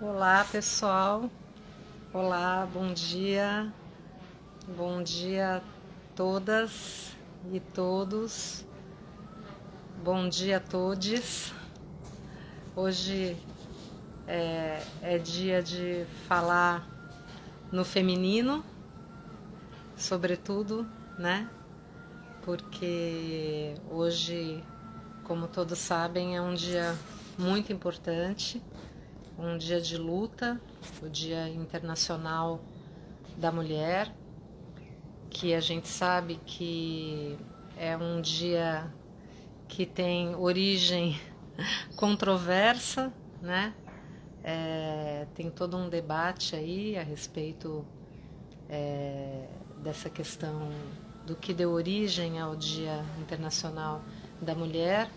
Olá, pessoal. Olá, bom dia a todas e todos. Bom dia a todes. Hoje é dia de falar no feminino, sobretudo, né? Porque hoje, como todos sabem, é um dia muito importante, um dia de luta, o Dia Internacional da Mulher, que a gente sabe que é um dia que tem origem controversa, né? Tem todo um debate aí a respeito dessa questão do que deu origem ao Dia Internacional da Mulher,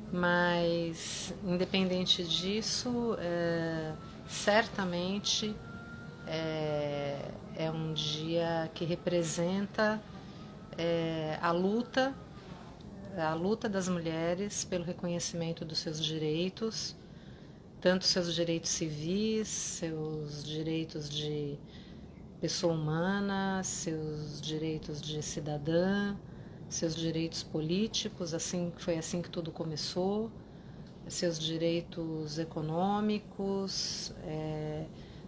mas independente disso, certamente é um dia que representa a luta das mulheres pelo reconhecimento dos seus direitos, tanto seus direitos civis, seus direitos de pessoa humana, seus direitos de cidadã, seus direitos políticos, assim foi assim que tudo começou, seus direitos econômicos,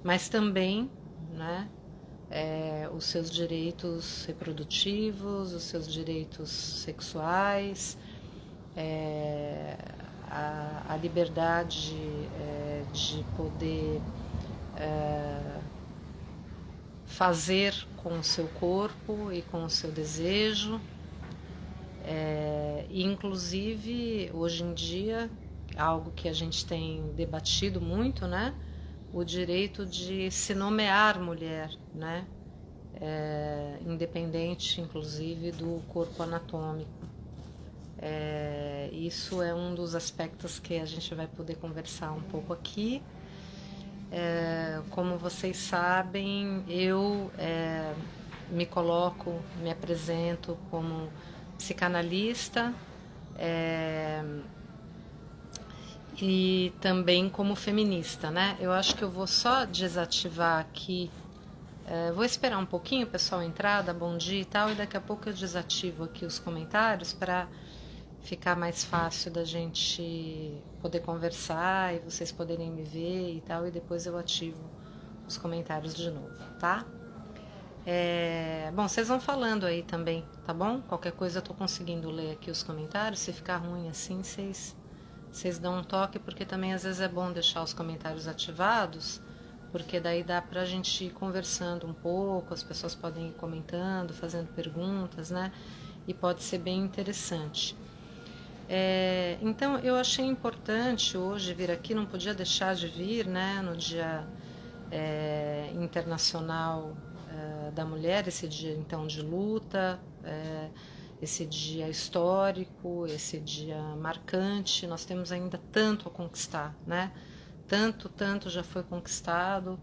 mas também, né, os seus direitos reprodutivos, os seus direitos sexuais, a liberdade de poder fazer com o seu corpo e com o seu desejo. Inclusive, hoje em dia, algo que a gente tem debatido muito, né? O direito de se nomear mulher, né? Independente, inclusive, do corpo anatômico. Isso é um dos aspectos que a gente vai poder conversar um pouco aqui. Como vocês sabem, eu me apresento como psicanalista e também como feminista, né? Eu acho que eu vou só desativar aqui, vou esperar um pouquinho o pessoal entrar, dar bom dia e tal, e daqui a pouco eu desativo aqui os comentários para ficar mais fácil da gente poder conversar e vocês poderem me ver e tal, e depois eu ativo os comentários de novo, tá? Bom, vocês vão falando aí também, tá bom? Qualquer coisa eu tô conseguindo ler aqui os comentários. Se ficar ruim assim, vocês dão um toque, porque também às vezes é bom deixar os comentários ativados, porque daí dá pra gente ir conversando um pouco, as pessoas podem ir comentando, fazendo perguntas, né? E pode ser bem interessante. Então eu achei importante hoje vir aqui, não podia deixar de vir, né, no Dia Internacional da Mulher, esse dia então de luta, esse dia histórico, esse dia marcante. Nós temos ainda tanto a conquistar, né? Tanto já foi conquistado,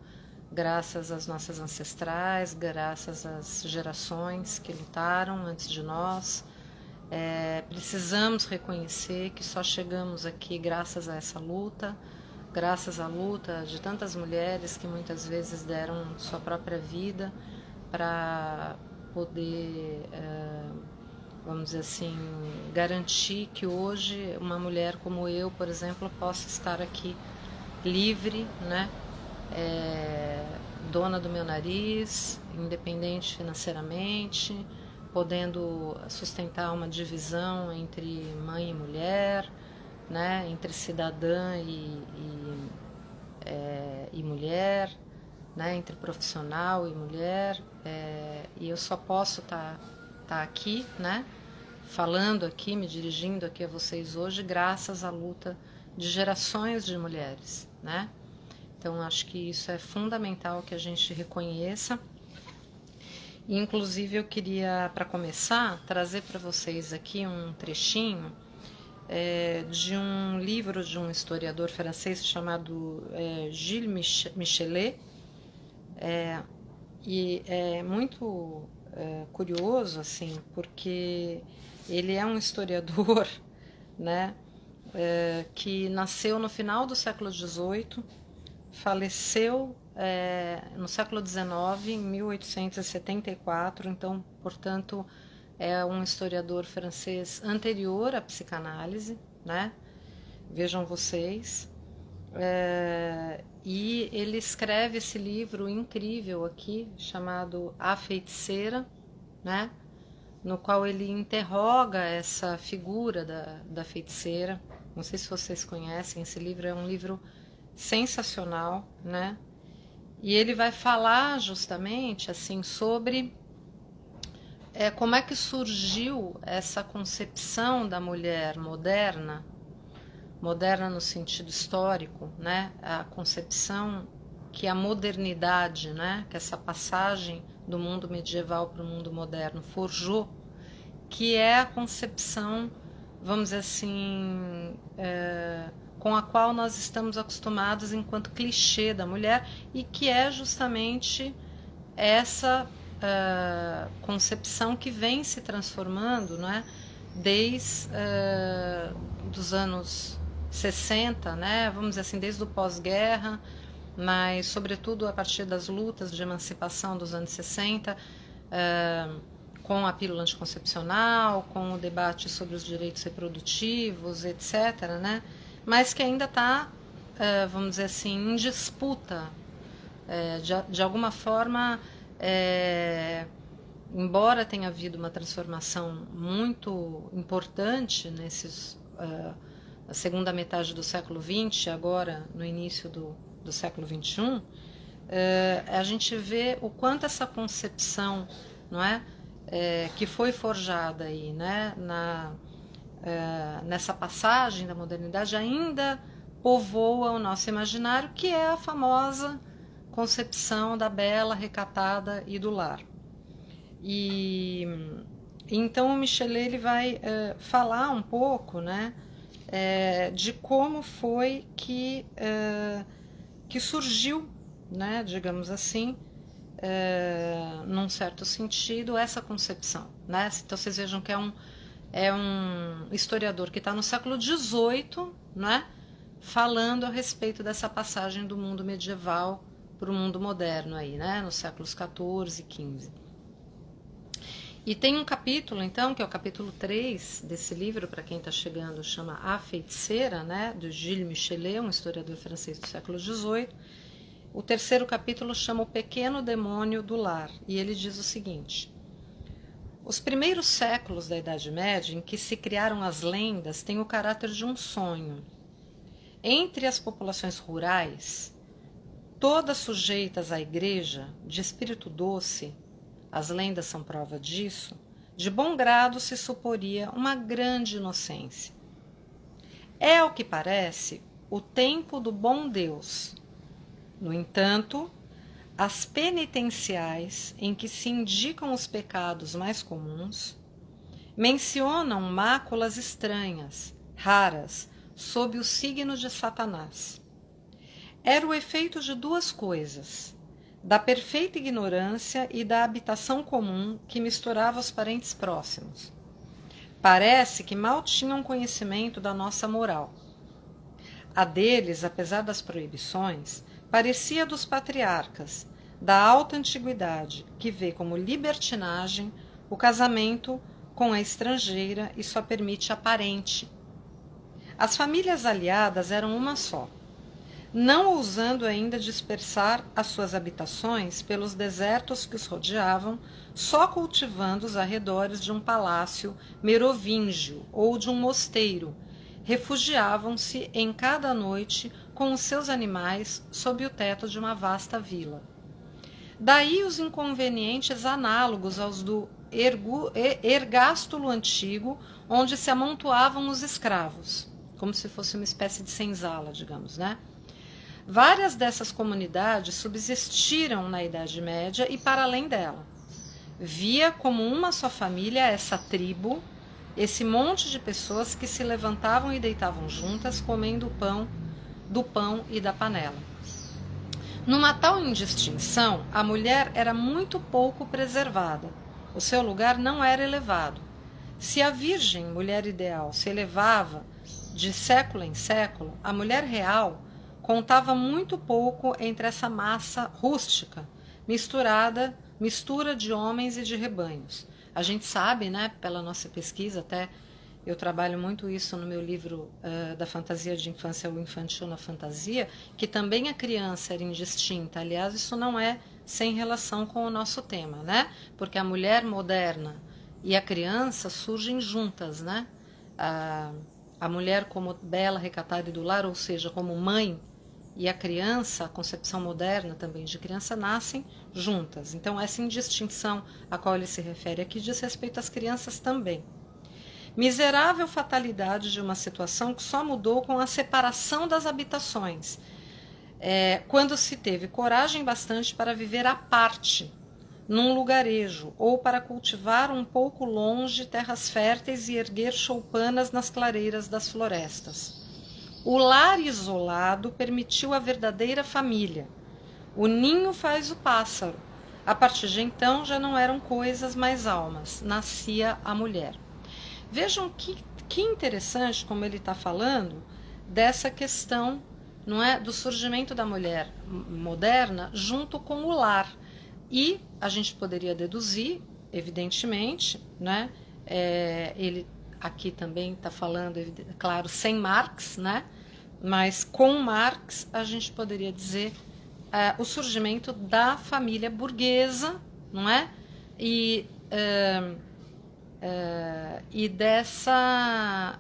graças às nossas ancestrais, graças às gerações que lutaram antes de nós. Precisamos reconhecer que só chegamos aqui graças a essa luta, graças à luta de tantas mulheres que muitas vezes deram sua própria vida para poder, vamos dizer assim, garantir que hoje uma mulher como eu, por exemplo, possa estar aqui livre, né? Dona do meu nariz, independente financeiramente, podendo sustentar uma divisão entre mãe e mulher, né, entre cidadã e mulher, né, entre profissional e mulher, e eu só posso tá aqui, né, falando aqui, me dirigindo aqui a vocês hoje, graças à luta de gerações de mulheres, né? Então acho que isso é fundamental que a gente reconheça. Inclusive eu queria, para começar, trazer para vocês aqui um trechinho de um livro de um historiador francês chamado Gilles Michelet. E é muito curioso, assim, porque ele é um historiador, né, que nasceu no final do século XVIII, faleceu no século XIX, em 1874, então, portanto, é um historiador francês anterior à psicanálise, né? Vejam vocês. E ele escreve esse livro incrível aqui, chamado A Feiticeira, né? No qual ele interroga essa figura da feiticeira. Não sei se vocês conhecem, esse livro é um livro sensacional, né? E ele vai falar justamente assim sobre como é que surgiu essa concepção da mulher moderna, moderna no sentido histórico, né? A concepção que a modernidade, né? Que essa passagem do mundo medieval para o mundo moderno forjou, que é a concepção, vamos dizer assim, com a qual nós estamos acostumados enquanto clichê da mulher, e que é justamente essa concepção que vem se transformando, né, desde dos anos 60, né, vamos dizer assim, desde o pós-guerra, mas sobretudo a partir das lutas de emancipação dos anos 60, com a pílula anticoncepcional, com o debate sobre os direitos reprodutivos, etc., né, mas que ainda está, vamos dizer assim, em disputa, de alguma forma, embora tenha havido uma transformação muito importante na segunda metade do século XX, agora no início do século XXI, a gente vê o quanto essa concepção, não é, que foi forjada aí, né, nessa passagem da modernidade, ainda povoa o nosso imaginário, que é a famosa concepção da bela, recatada e do lar. E então o Michelet ele vai falar um pouco, né, de como foi que surgiu, né, digamos assim, num certo sentido, essa concepção, né? Então vocês vejam que é um historiador que está no século XVIII, né, falando a respeito dessa passagem do mundo medieval para o mundo moderno aí, né, nos séculos XIV e XV. E tem um capítulo, então, que é o capítulo 3 desse livro, para quem está chegando, chama A Feiticeira, né, do Gilles Michelet, um historiador francês do século XVIII. O terceiro capítulo chama O Pequeno Demônio do Lar, e ele diz o seguinte: os primeiros séculos da Idade Média, em que se criaram as lendas, têm o caráter de um sonho. Entre as populações rurais, todas sujeitas à igreja, de espírito doce, as lendas são prova disso, de bom grado se suporia uma grande inocência. É, ao que parece, o tempo do bom Deus. No entanto, as penitenciais, em que se indicam os pecados mais comuns, mencionam máculas estranhas, raras, sob o signo de Satanás. Era o efeito de duas coisas: da perfeita ignorância e da habitação comum que misturava os parentes próximos. Parece que mal tinham conhecimento da nossa moral. A deles, apesar das proibições, parecia dos patriarcas, da alta antiguidade, que vê como libertinagem o casamento com a estrangeira e só permite a parente. As famílias aliadas eram uma só, não ousando ainda dispersar as suas habitações pelos desertos que os rodeavam, só cultivando os arredores de um palácio merovíngio ou de um mosteiro, refugiavam-se em cada noite com os seus animais sob o teto de uma vasta vila. Daí os inconvenientes análogos aos do ergástulo antigo, onde se amontoavam os escravos, como se fosse uma espécie de senzala, digamos, né? Várias dessas comunidades subsistiram na Idade Média e para além dela. Via como uma só família essa tribo, esse monte de pessoas que se levantavam e deitavam juntas, comendo do pão e da panela. Numa tal indistinção, a mulher era muito pouco preservada. O seu lugar não era elevado. Se a virgem, mulher ideal, se elevava de século em século, a mulher real contava muito pouco entre essa massa rústica, mistura de homens e de rebanhos. A gente sabe, né, pela nossa pesquisa, até eu trabalho muito isso no meu livro da fantasia de infância, o infantil na fantasia, que também a criança era indistinta. Aliás, isso não é sem relação com o nosso tema, né? Porque a mulher moderna e a criança surgem juntas, né? A mulher como bela, recatada e do lar, ou seja, como mãe, e a criança, a concepção moderna também de criança, nascem juntas. Então, essa indistinção a qual ele se refere aqui diz respeito às crianças também. Miserável fatalidade de uma situação que só mudou com a separação das habitações, quando se teve coragem bastante para viver à parte, num lugarejo, ou para cultivar um pouco longe terras férteis e erguer choupanas nas clareiras das florestas. O lar isolado permitiu a verdadeira família. O ninho faz o pássaro. A partir de então já não eram coisas mais almas, nascia a mulher. Vejam que interessante como ele está falando dessa questão, não é, do surgimento da mulher moderna junto com o lar. E a gente poderia deduzir, evidentemente, né, ele aqui também está falando, claro, sem Marx, né, mas com Marx a gente poderia dizer o surgimento da família burguesa, não é? E dessa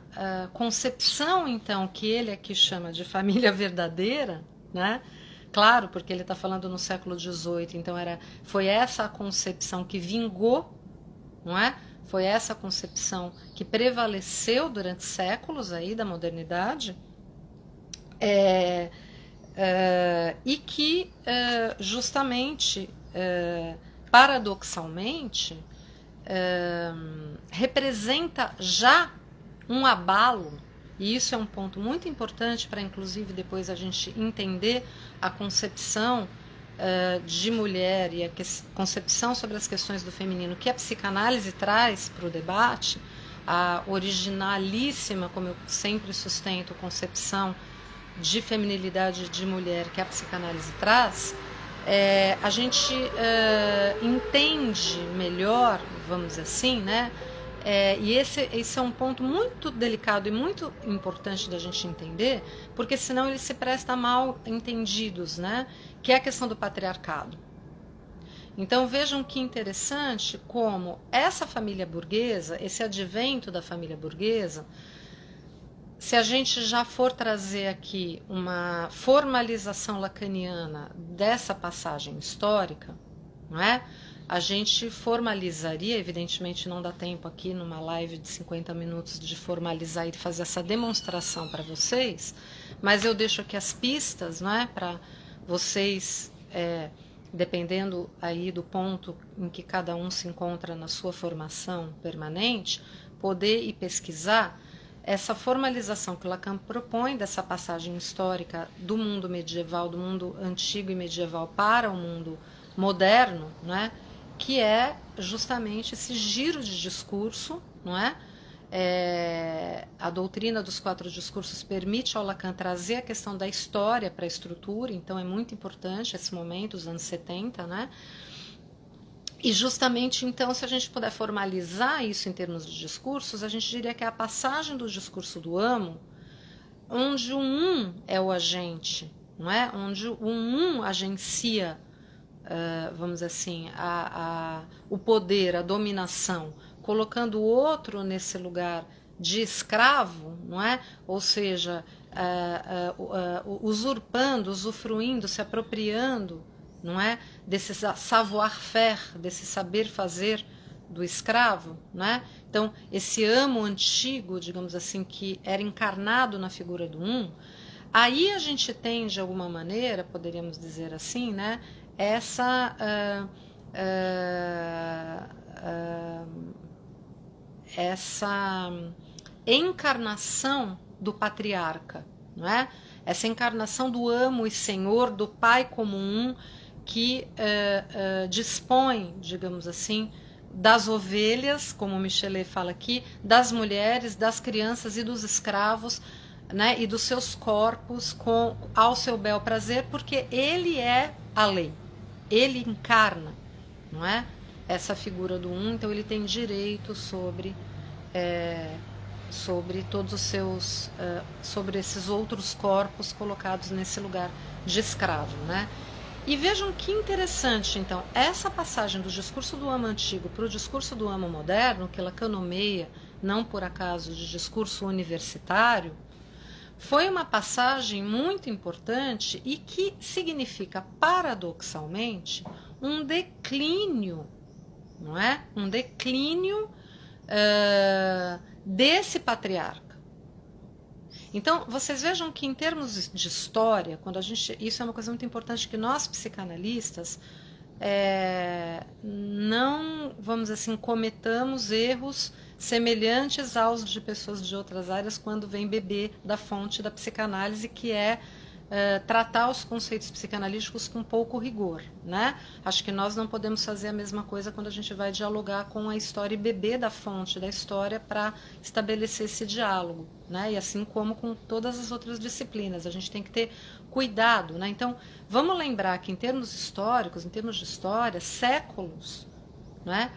concepção, então, que ele aqui chama de família verdadeira, né? Claro, porque ele está falando no século XVIII, então foi essa a concepção que vingou, não é? Foi essa a concepção que prevaleceu durante séculos aí da modernidade, e que justamente, paradoxalmente, representa já um abalo, e isso é um ponto muito importante para, inclusive, depois a gente entender a concepção de mulher e a concepção sobre as questões do feminino que a psicanálise traz para o debate, a originalíssima, como eu sempre sustento, concepção de feminilidade de mulher que a psicanálise traz, a gente entende melhor, vamos dizer assim, né? E esse é um ponto muito delicado e muito importante da gente entender, porque senão ele se presta a mal entendidos, né? Que é a questão do patriarcado. Então vejam que interessante como essa família burguesa, esse advento da família burguesa, se a gente já for trazer aqui uma formalização lacaniana dessa passagem histórica, não é? A gente formalizaria, evidentemente não dá tempo aqui numa live de 50 minutos de formalizar e de fazer essa demonstração para vocês, mas eu deixo aqui as pistas, não é? Para vocês, dependendo aí do ponto em que cada um se encontra na sua formação permanente, poder ir pesquisar essa formalização que Lacan propõe dessa passagem histórica do mundo medieval, do mundo antigo e medieval para o mundo moderno, não é? Que é justamente esse giro de discurso, não é? A doutrina dos 4 discursos permite ao Lacan trazer a questão da história para a estrutura, então é muito importante esse momento, os anos 70, né? E justamente, então, se a gente puder formalizar isso em termos de discursos, a gente diria que é a passagem do discurso do amo, onde o é o agente, não é? Onde o agencia, vamos dizer assim, o poder, a dominação, colocando o outro nesse lugar de escravo, não é? Ou seja, usurpando, usufruindo, se apropriando, não é? Desse savoir-faire, desse saber fazer do escravo, né? Então, esse amo antigo, digamos assim, que era encarnado na figura do aí a gente tem, de alguma maneira, poderíamos dizer assim, né? Essa encarnação do patriarca, não é? Essa encarnação do amo e senhor, do pai como que dispõe, digamos assim, das ovelhas, como Michelet fala aqui, das mulheres, das crianças e dos escravos, né, e dos seus corpos ao seu bel prazer, porque ele é a lei, ele encarna, não é? Essa figura do então ele tem direito é, sobre todos os seus, sobre esses outros corpos colocados nesse lugar de escravo, né? E vejam que interessante, então, essa passagem do discurso do amo antigo para o discurso do amo moderno, que Lacan nomeia, não por acaso, de discurso universitário, foi uma passagem muito importante e que significa, paradoxalmente, um declínio, não é? Um declínio desse patriarca. Então, vocês vejam que em termos de história, quando a gente, isso é uma coisa muito importante que nós psicanalistas não, vamos dizer assim, cometamos erros semelhantes aos de pessoas de outras áreas quando vem beber da fonte da psicanálise, que é tratar os conceitos psicanalíticos com pouco rigor, né? Acho que nós não podemos fazer a mesma coisa quando a gente vai dialogar com a história e beber da fonte da história para estabelecer esse diálogo, né? E assim como com todas as outras disciplinas, a gente tem que ter cuidado, né? Então, vamos lembrar que em termos históricos, em termos de história, séculos, né?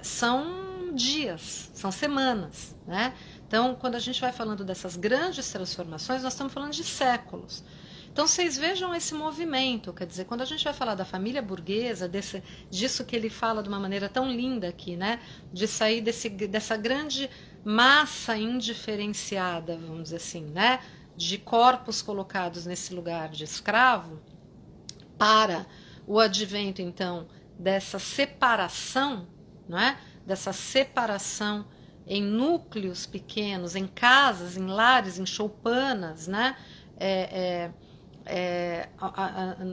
São dias, são semanas, né? Então, quando a gente vai falando dessas grandes transformações, nós estamos falando de séculos. Então, vocês vejam esse movimento, quer dizer, quando a gente vai falar da família burguesa, disso que ele fala de uma maneira tão linda aqui, né? De sair dessa grande massa indiferenciada, vamos dizer assim, né? De corpos colocados nesse lugar de escravo, para o advento, então, dessa separação, não é? Dessa separação em núcleos pequenos, em casas, em lares, em choupanas, né?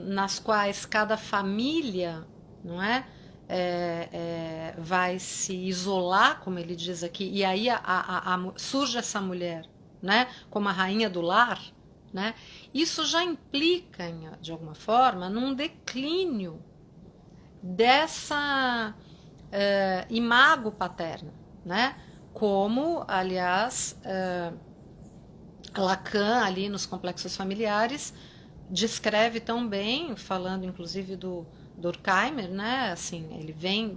Nas quais cada família, não é? Vai se isolar, como ele diz aqui, e aí surge essa mulher, né? Como a rainha do lar, né? Isso já implica, de alguma forma, num declínio dessa imago paterna, né? Como, aliás, Lacan, ali nos complexos familiares, descreve tão bem, falando inclusive do Durkheim, né? Assim, ele vem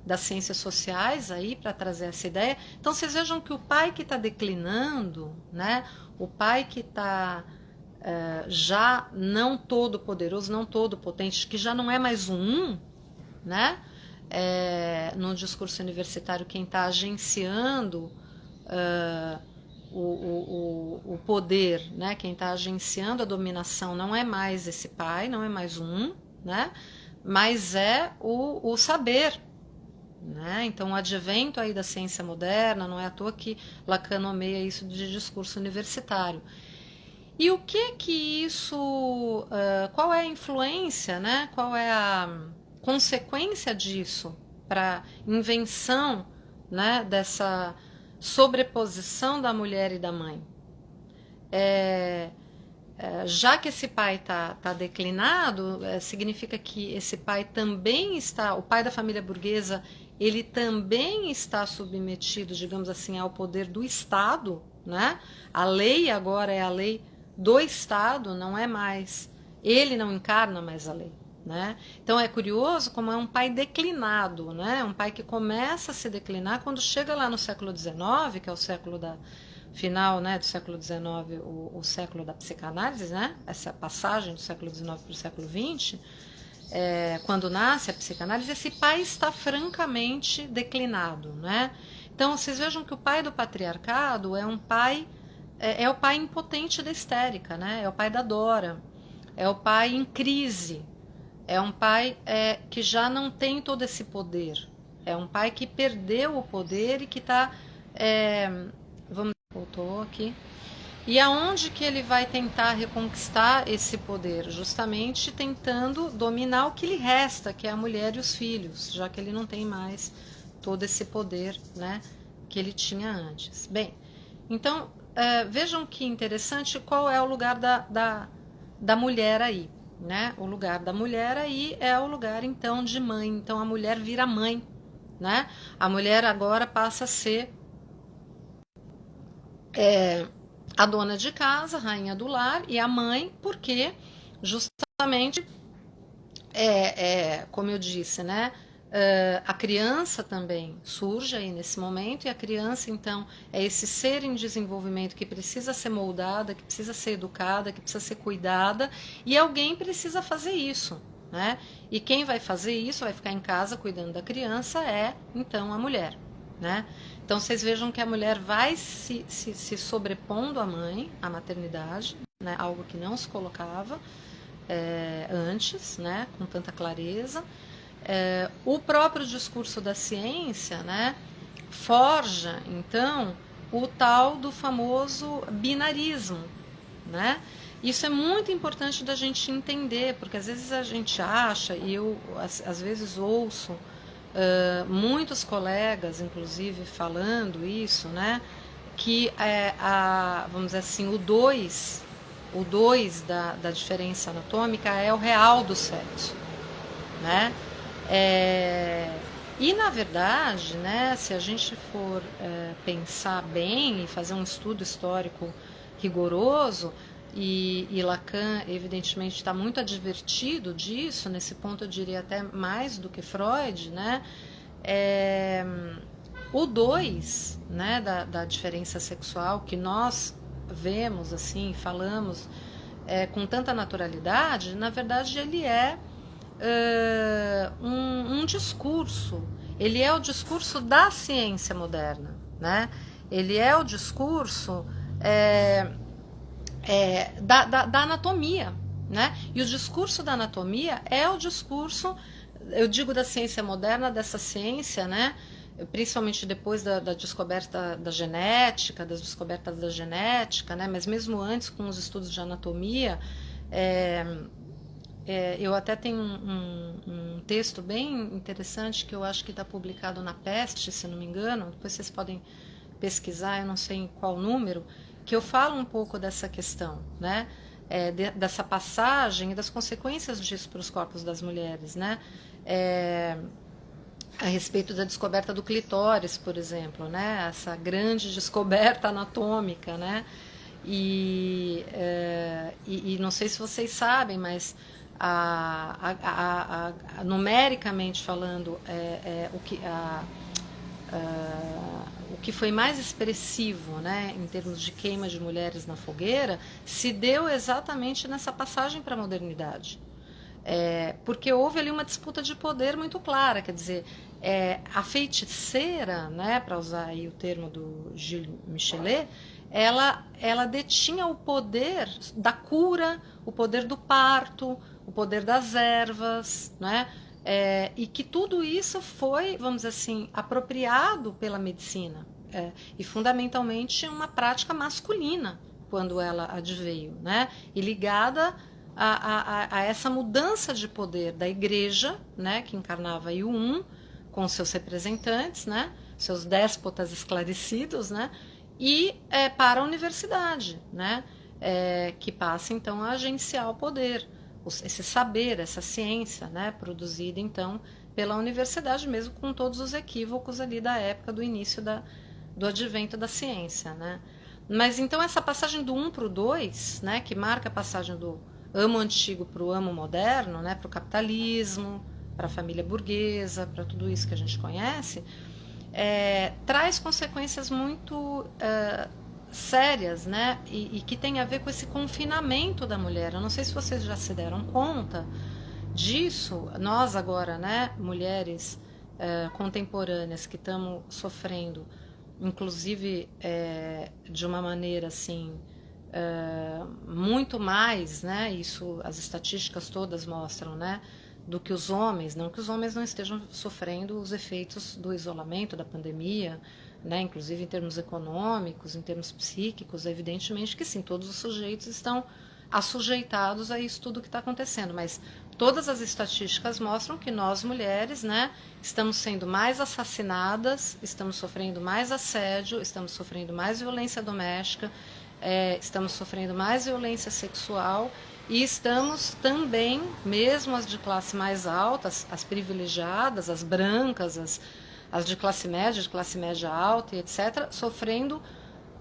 das ciências sociais aí para trazer essa ideia. Então, vocês vejam que o pai que está declinando, né? O pai que está já não todo poderoso, não todo potente, que já não é mais né? No discurso universitário, quem está agenciando o poder, né? Quem está agenciando a dominação não é mais esse pai, não é mais né? Mas é o saber. Né? Então, o advento aí da ciência moderna, não é à toa que Lacan nomeia isso de discurso universitário. E o que isso, qual é a influência, né? Qual é a consequência disso para a invenção, né, dessa sobreposição da mulher e da mãe? Já que esse pai tá declinado, significa que esse pai também está, o pai da família burguesa, ele também está submetido, digamos assim, ao poder do Estado, né? A lei agora é a lei do Estado, não é mais, ele não encarna mais a lei, né? Então é curioso como é um pai declinado, né? Um pai que começa a se declinar quando chega lá no século XIX, que é o século da final, né, do século XIX, o século da psicanálise, né? Essa passagem do século XIX para o século XX, quando nasce a psicanálise, esse pai está francamente declinado, né? Então vocês vejam que o pai do patriarcado é um pai é o pai impotente da histérica, né? É o pai da Dora, é o pai em crise, é um pai que já não tem todo esse poder, é um pai que perdeu o poder e que está, voltou aqui, e aonde que ele vai tentar reconquistar esse poder? Justamente tentando dominar o que lhe resta, que é a mulher e os filhos, já que ele não tem mais todo esse poder, né, que ele tinha antes. Bem, então, vejam que interessante qual é o lugar da mulher aí, né? O lugar da mulher aí é o lugar, então, de mãe. Então, a mulher vira mãe, né? A mulher agora passa a ser A dona de casa, a rainha do lar, e a mãe, porque justamente como eu disse, né? A criança também surge aí nesse momento, e a criança, então, é esse ser em desenvolvimento que precisa ser moldada, que precisa ser educada, que precisa ser cuidada, e alguém precisa fazer isso, né? E quem vai fazer isso, vai ficar em casa cuidando da criança, é, então, a mulher, né? Então, vocês vejam que a mulher vai se sobrepondo à mãe, à maternidade, né? Algo que não se colocava antes, né, com tanta clareza. O próprio discurso da ciência, né, forja, então, o tal do famoso binarismo, né? Isso é muito importante da gente entender, porque às vezes a gente acha, e eu às vezes ouço muitos colegas, inclusive, falando isso, né? Que vamos dizer assim, o dois da diferença anatômica é o real do sexo, né? E na verdade, né, se a gente for pensar bem e fazer um estudo histórico rigoroso, e Lacan, evidentemente, está muito advertido disso, nesse ponto eu diria até mais do que Freud, né? O 2, né, da diferença sexual, que nós vemos, assim, falamos com tanta naturalidade, na verdade ele é um discurso. Ele é o discurso da ciência moderna, né? Ele é o discurso da anatomia, né? E o discurso da anatomia é o discurso, eu digo da ciência moderna, dessa ciência, né? Principalmente depois da descoberta da genética, das descobertas da genética, né? Mas mesmo antes, com os estudos de anatomia, eu até tenho um texto bem interessante que eu acho que está publicado na Peste, se não me engano, depois vocês podem pesquisar, eu não sei em qual número, que eu falo um pouco dessa questão, né? Dessa passagem e das consequências disso para os corpos das mulheres, né? A respeito da descoberta do clitóris, por exemplo, né? Essa grande descoberta anatômica, né? E não sei se vocês sabem, mas numericamente falando, o que foi mais expressivo, né, em termos de queima de mulheres na fogueira, se deu exatamente nessa passagem para a modernidade. Porque houve ali uma disputa de poder muito clara, quer dizer, a feiticeira, né, para usar aí o termo do Gilles Michelet, ela detinha o poder da cura, o poder do parto, o poder das ervas, né? E que tudo isso foi, vamos dizer assim, apropriado pela medicina, e fundamentalmente uma prática masculina quando ela adveio, né? E ligada a essa mudança de poder da igreja, né, que encarnava aí o com seus representantes, né, seus déspotas esclarecidos, né, e para a universidade, né, que passa então a agenciar o poder, esse saber, essa ciência, né, produzida então pela universidade, mesmo com todos os equívocos ali da época do início do advento da ciência, né. Mas então essa passagem do 1 para o 2, né, que marca a passagem do amo antigo para o amo moderno, né, para o capitalismo, para a família burguesa, para tudo isso que a gente conhece, traz consequências muito sérias, né, e que tem a ver com esse confinamento da mulher. Eu não sei se vocês já se deram conta disso. Nós agora, né, mulheres contemporâneas que estamos sofrendo, inclusive de uma maneira assim, muito mais, né? Isso as estatísticas todas mostram, né? Do que os homens, não que os homens não estejam sofrendo os efeitos do isolamento, da pandemia, né? Inclusive em termos econômicos, em termos psíquicos, evidentemente que sim, todos os sujeitos estão assujeitados a isso tudo que está acontecendo, mas todas as estatísticas mostram que nós mulheres, né, estamos sendo mais assassinadas, estamos sofrendo mais assédio, estamos sofrendo mais violência doméstica, estamos sofrendo mais violência sexual e estamos também, mesmo as de classe mais alta, as privilegiadas, as brancas, as de classe média alta e etc., sofrendo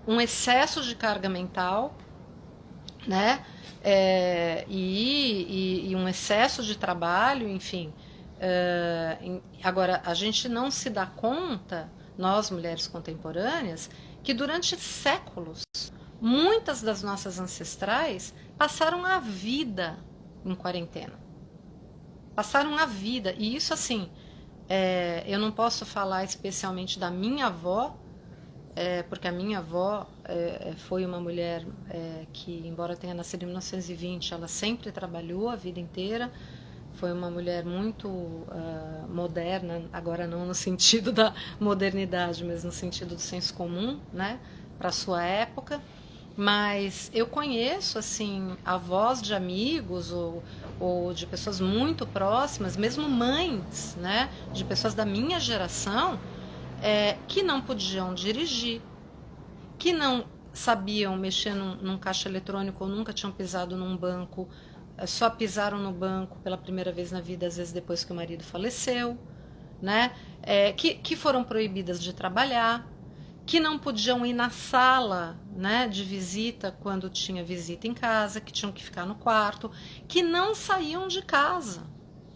um excesso de carga mental, né? E um excesso de trabalho, enfim. Agora, a gente não se dá conta, nós mulheres contemporâneas, que durante séculos, muitas das nossas ancestrais passaram a vida em quarentena. Passaram a vida. E isso, assim, eu não posso falar especialmente da minha avó, porque a minha avó foi uma mulher que, embora tenha nascido em 1920, ela sempre trabalhou a vida inteira. Foi uma mulher muito moderna, agora não no sentido da modernidade, mas no sentido do senso comum, né, para a sua época. Mas eu conheço, assim, avós de amigos ou de pessoas muito próximas, mesmo mães, né, de pessoas da minha geração, que não podiam dirigir, que não sabiam mexer num caixa eletrônico ou nunca tinham pisado num banco, só pisaram no banco pela primeira vez na vida, às vezes depois que o marido faleceu, né? Que foram proibidas de trabalhar, que não podiam ir na sala, né, de visita quando tinha visita em casa, que tinham que ficar no quarto, que não saíam de casa,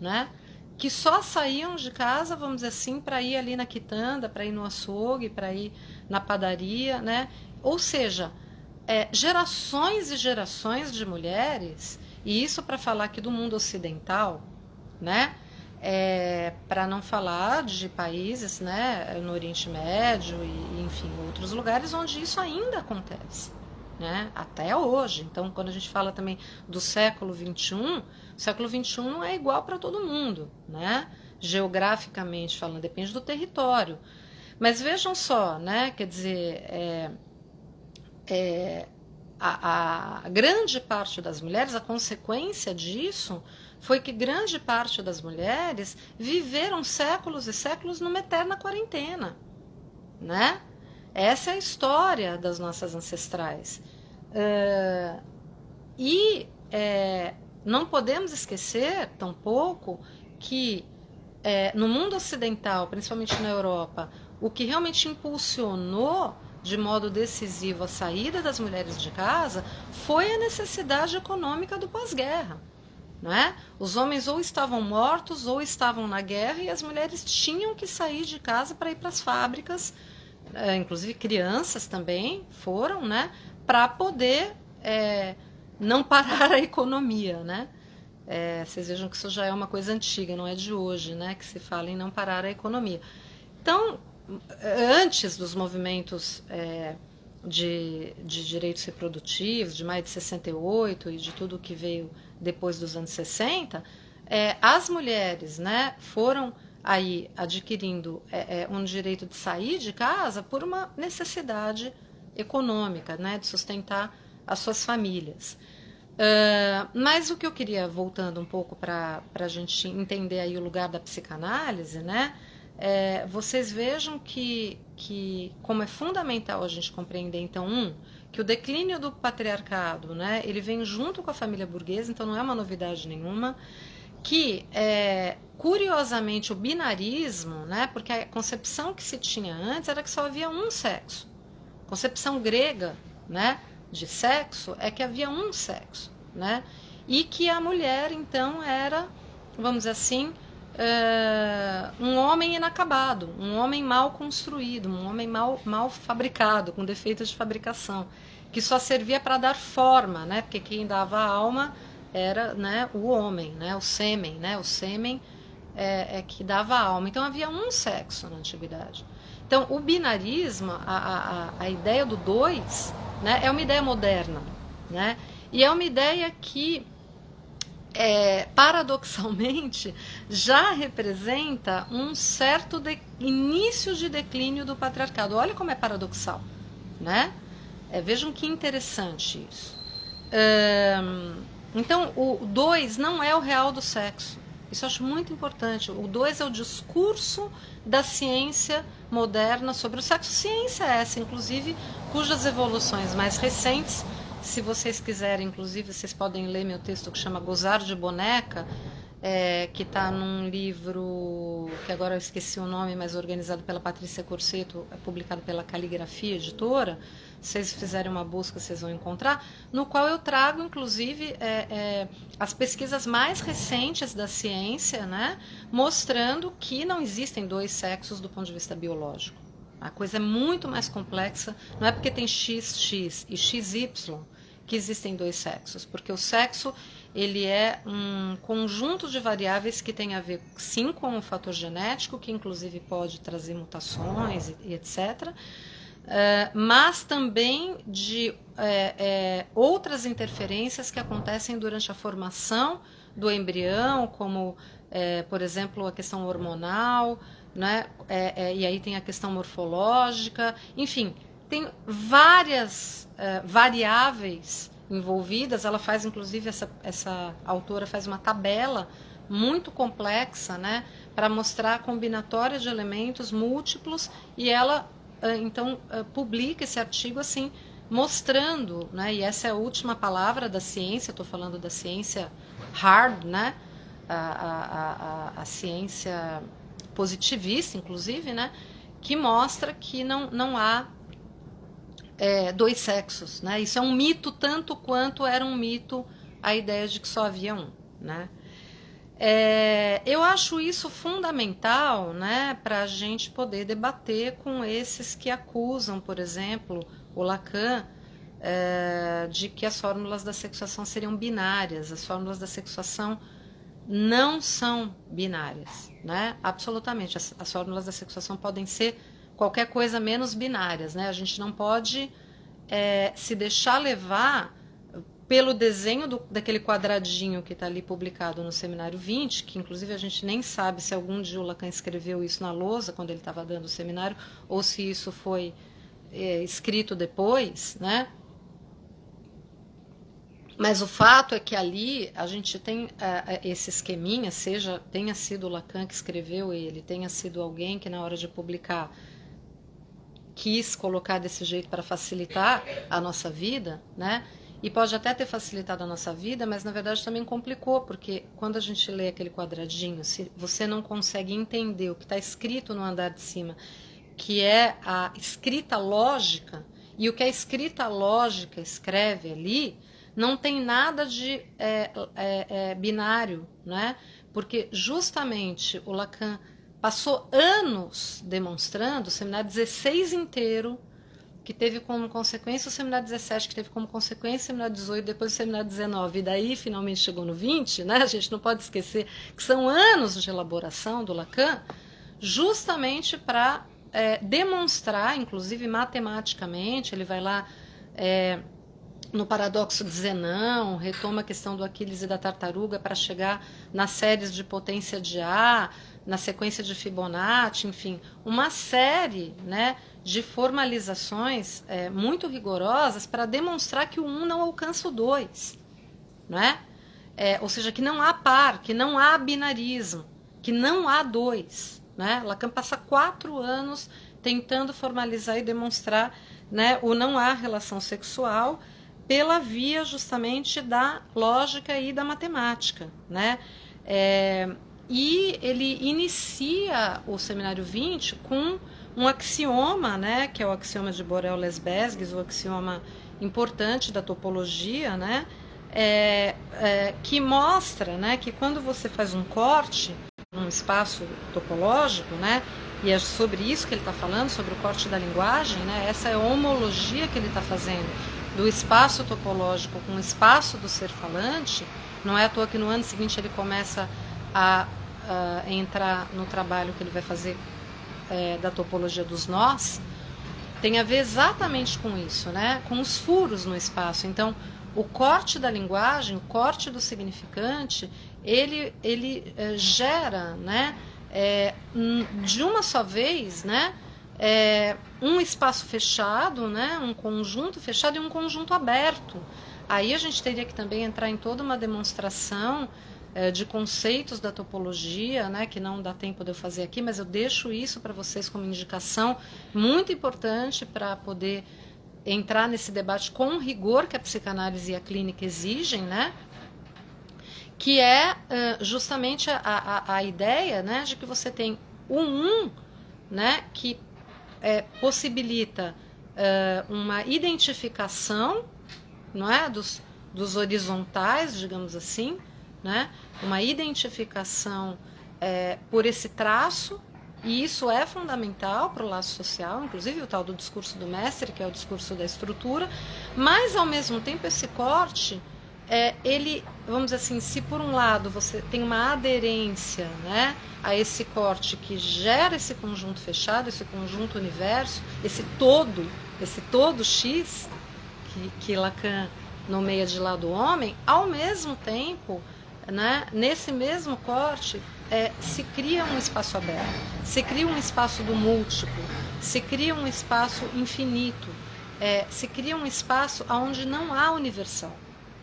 né? Que só saíam de casa, vamos dizer assim, para ir ali na quitanda, para ir no açougue, para ir na padaria, né? Ou seja, gerações e gerações de mulheres, e isso para falar aqui do mundo ocidental, né? Para não falar de países, né, no Oriente Médio e, enfim, outros lugares onde isso ainda acontece, né, até hoje. Então, quando a gente fala também do século XXI, o século XXI não é igual para todo mundo, né? Geograficamente falando, depende do território. Mas vejam só, né? Quer dizer, a grande parte das mulheres, a consequência disso foi que grande parte das mulheres viveram séculos e séculos numa eterna quarentena, né? Essa é a história das nossas ancestrais. Não podemos esquecer, tampouco, que no mundo ocidental, principalmente na Europa, o que realmente impulsionou de modo decisivo a saída das mulheres de casa foi a necessidade econômica do pós-guerra. Não é? Os homens ou estavam mortos ou estavam na guerra e as mulheres tinham que sair de casa para ir para as fábricas, inclusive crianças também foram, né, para poder não parar a economia, né? Vocês vejam que isso já é uma coisa antiga, não é de hoje, né, que se fala em não parar a economia. Então, antes dos movimentos de direitos reprodutivos, de maio de 68 e de tudo que veio depois dos anos 60, as mulheres, né, foram aí adquirindo um direito de sair de casa por uma necessidade econômica, né, de sustentar as suas famílias. Mas o que eu queria, voltando um pouco para a gente entender aí o lugar da psicanálise, né, vocês vejam que como é fundamental a gente compreender, então, que o declínio do patriarcado, né, ele vem junto com a família burguesa, então não é uma novidade nenhuma, que, curiosamente, o binarismo, né, porque a concepção que se tinha antes era que só havia um sexo. A concepção grega, né, de sexo é que havia um sexo, né, e que a mulher, então, era, vamos dizer assim, um homem inacabado, um homem mal construído, um homem mal fabricado, com defeitos de fabricação, que só servia para dar forma, né? Porque quem dava a alma era, né, o homem, né, o sêmen, né? O sêmen que dava a alma. Então havia um sexo na antiguidade. Então o binarismo, a ideia do dois, né, é uma ideia moderna, né? E é uma ideia que paradoxalmente, já representa um certo início de declínio do patriarcado. Olha como é paradoxal, né? Vejam que interessante isso. Então, o 2 não é o real do sexo. Isso eu acho muito importante. O 2 é o discurso da ciência moderna sobre o sexo. Ciência essa, inclusive, cujas evoluções mais recentes, se vocês quiserem, inclusive, vocês podem ler meu texto que chama Gozar de Boneca, que está num livro que agora eu esqueci o nome, mas organizado pela Patrícia Corsetto, publicado pela Caligrafia Editora. Se vocês fizerem uma busca, vocês vão encontrar, no qual eu trago, inclusive, as pesquisas mais recentes da ciência, né, mostrando que não existem dois sexos do ponto de vista biológico. A coisa é muito mais complexa, não é porque tem XX e XY que existem dois sexos, porque o sexo ele é um conjunto de variáveis que tem a ver, sim, com o fator genético, que inclusive pode trazer mutações e etc., mas também de outras interferências que acontecem durante a formação do embrião, como, por exemplo, a questão hormonal, né? E aí tem a questão morfológica, enfim, tem várias variáveis envolvidas. Ela faz, inclusive, essa autora faz uma tabela muito complexa, né, para mostrar a combinatória de elementos múltiplos, e ela então publica esse artigo assim, mostrando, né, e essa é a última palavra da ciência, estou falando da ciência hard, né, a ciência positivista, inclusive, né, que mostra que não há dois sexos, né? Isso é um mito tanto quanto era um mito a ideia de que só havia um, né? Eu acho isso fundamental, né, para a gente poder debater com esses que acusam, por exemplo, o Lacan, de que as fórmulas da sexuação seriam binárias. As fórmulas da sexuação não são binárias, né? Absolutamente. As fórmulas da sexuação podem ser qualquer coisa menos binárias, né? A gente não pode se deixar levar pelo desenho daquele quadradinho que está ali publicado no Seminário 20, que inclusive a gente nem sabe se algum dia o Lacan escreveu isso na lousa quando ele estava dando o seminário, ou se isso foi escrito depois, né? Mas o fato é que ali a gente tem esse esqueminha, tenha sido o Lacan que escreveu ele, tenha sido alguém que na hora de publicar quis colocar desse jeito para facilitar a nossa vida, né? E pode até ter facilitado a nossa vida, mas na verdade também complicou, porque quando a gente lê aquele quadradinho, se você não consegue entender o que está escrito no andar de cima, que é a escrita lógica, e o que a escrita lógica escreve ali, não tem nada de binário, né? Porque justamente o Lacan passou anos demonstrando, o seminário 16 inteiro, que teve como consequência o seminário 17, que teve como consequência o seminário 18, depois o seminário 19, e daí finalmente chegou no 20, né? A gente não pode esquecer que são anos de elaboração do Lacan, justamente para demonstrar, inclusive matematicamente, ele vai lá no paradoxo de Zenão, retoma a questão do Aquiles e da tartaruga para chegar nas séries de potência de A, na sequência de Fibonacci, enfim, uma série, né, de formalizações muito rigorosas para demonstrar que o 1 não alcança o 2, né? Ou seja, que não há par, que não há binarismo, que não há 2, né? Lacan passa 4 anos tentando formalizar e demonstrar, né, o não há relação sexual pela via justamente da lógica e da matemática, né? E ele inicia o Seminário 20 com um axioma, né, que é o axioma de Borel-Lesbesgues, o axioma importante da topologia, né, que mostra, né, que quando você faz um corte num espaço topológico, né, e é sobre isso que ele está falando, sobre o corte da linguagem, né, essa é a homologia que ele está fazendo do espaço topológico com o espaço do ser falante. Não é à toa que no ano seguinte ele começa a entrar no trabalho que ele vai fazer da topologia dos nós, tem a ver exatamente com isso, né? Com os furos no espaço. Então, o corte da linguagem, o corte do significante, ele gera, né, de uma só vez, né, um espaço fechado, né, um conjunto fechado e um conjunto aberto. Aí a gente teria que também entrar em toda uma demonstração de conceitos da topologia, né, que não dá tempo de eu fazer aqui, mas eu deixo isso para vocês como indicação muito importante para poder entrar nesse debate com o rigor que a psicanálise e a clínica exigem, né, que é justamente a ideia, né, de que você tem um, né, que possibilita uma identificação, não é, dos horizontais, digamos assim, né, uma identificação por esse traço, e isso é fundamental para o laço social, inclusive o tal do discurso do mestre, que é o discurso da estrutura, mas ao mesmo tempo esse corte, ele, vamos dizer assim, se por um lado você tem uma aderência, né, a esse corte que gera esse conjunto fechado, esse conjunto universo, esse todo X, que Lacan nomeia de lado homem, ao mesmo tempo, né, nesse mesmo corte, se cria um espaço aberto, se cria um espaço do múltiplo, se cria um espaço infinito, se cria um espaço onde não há universal,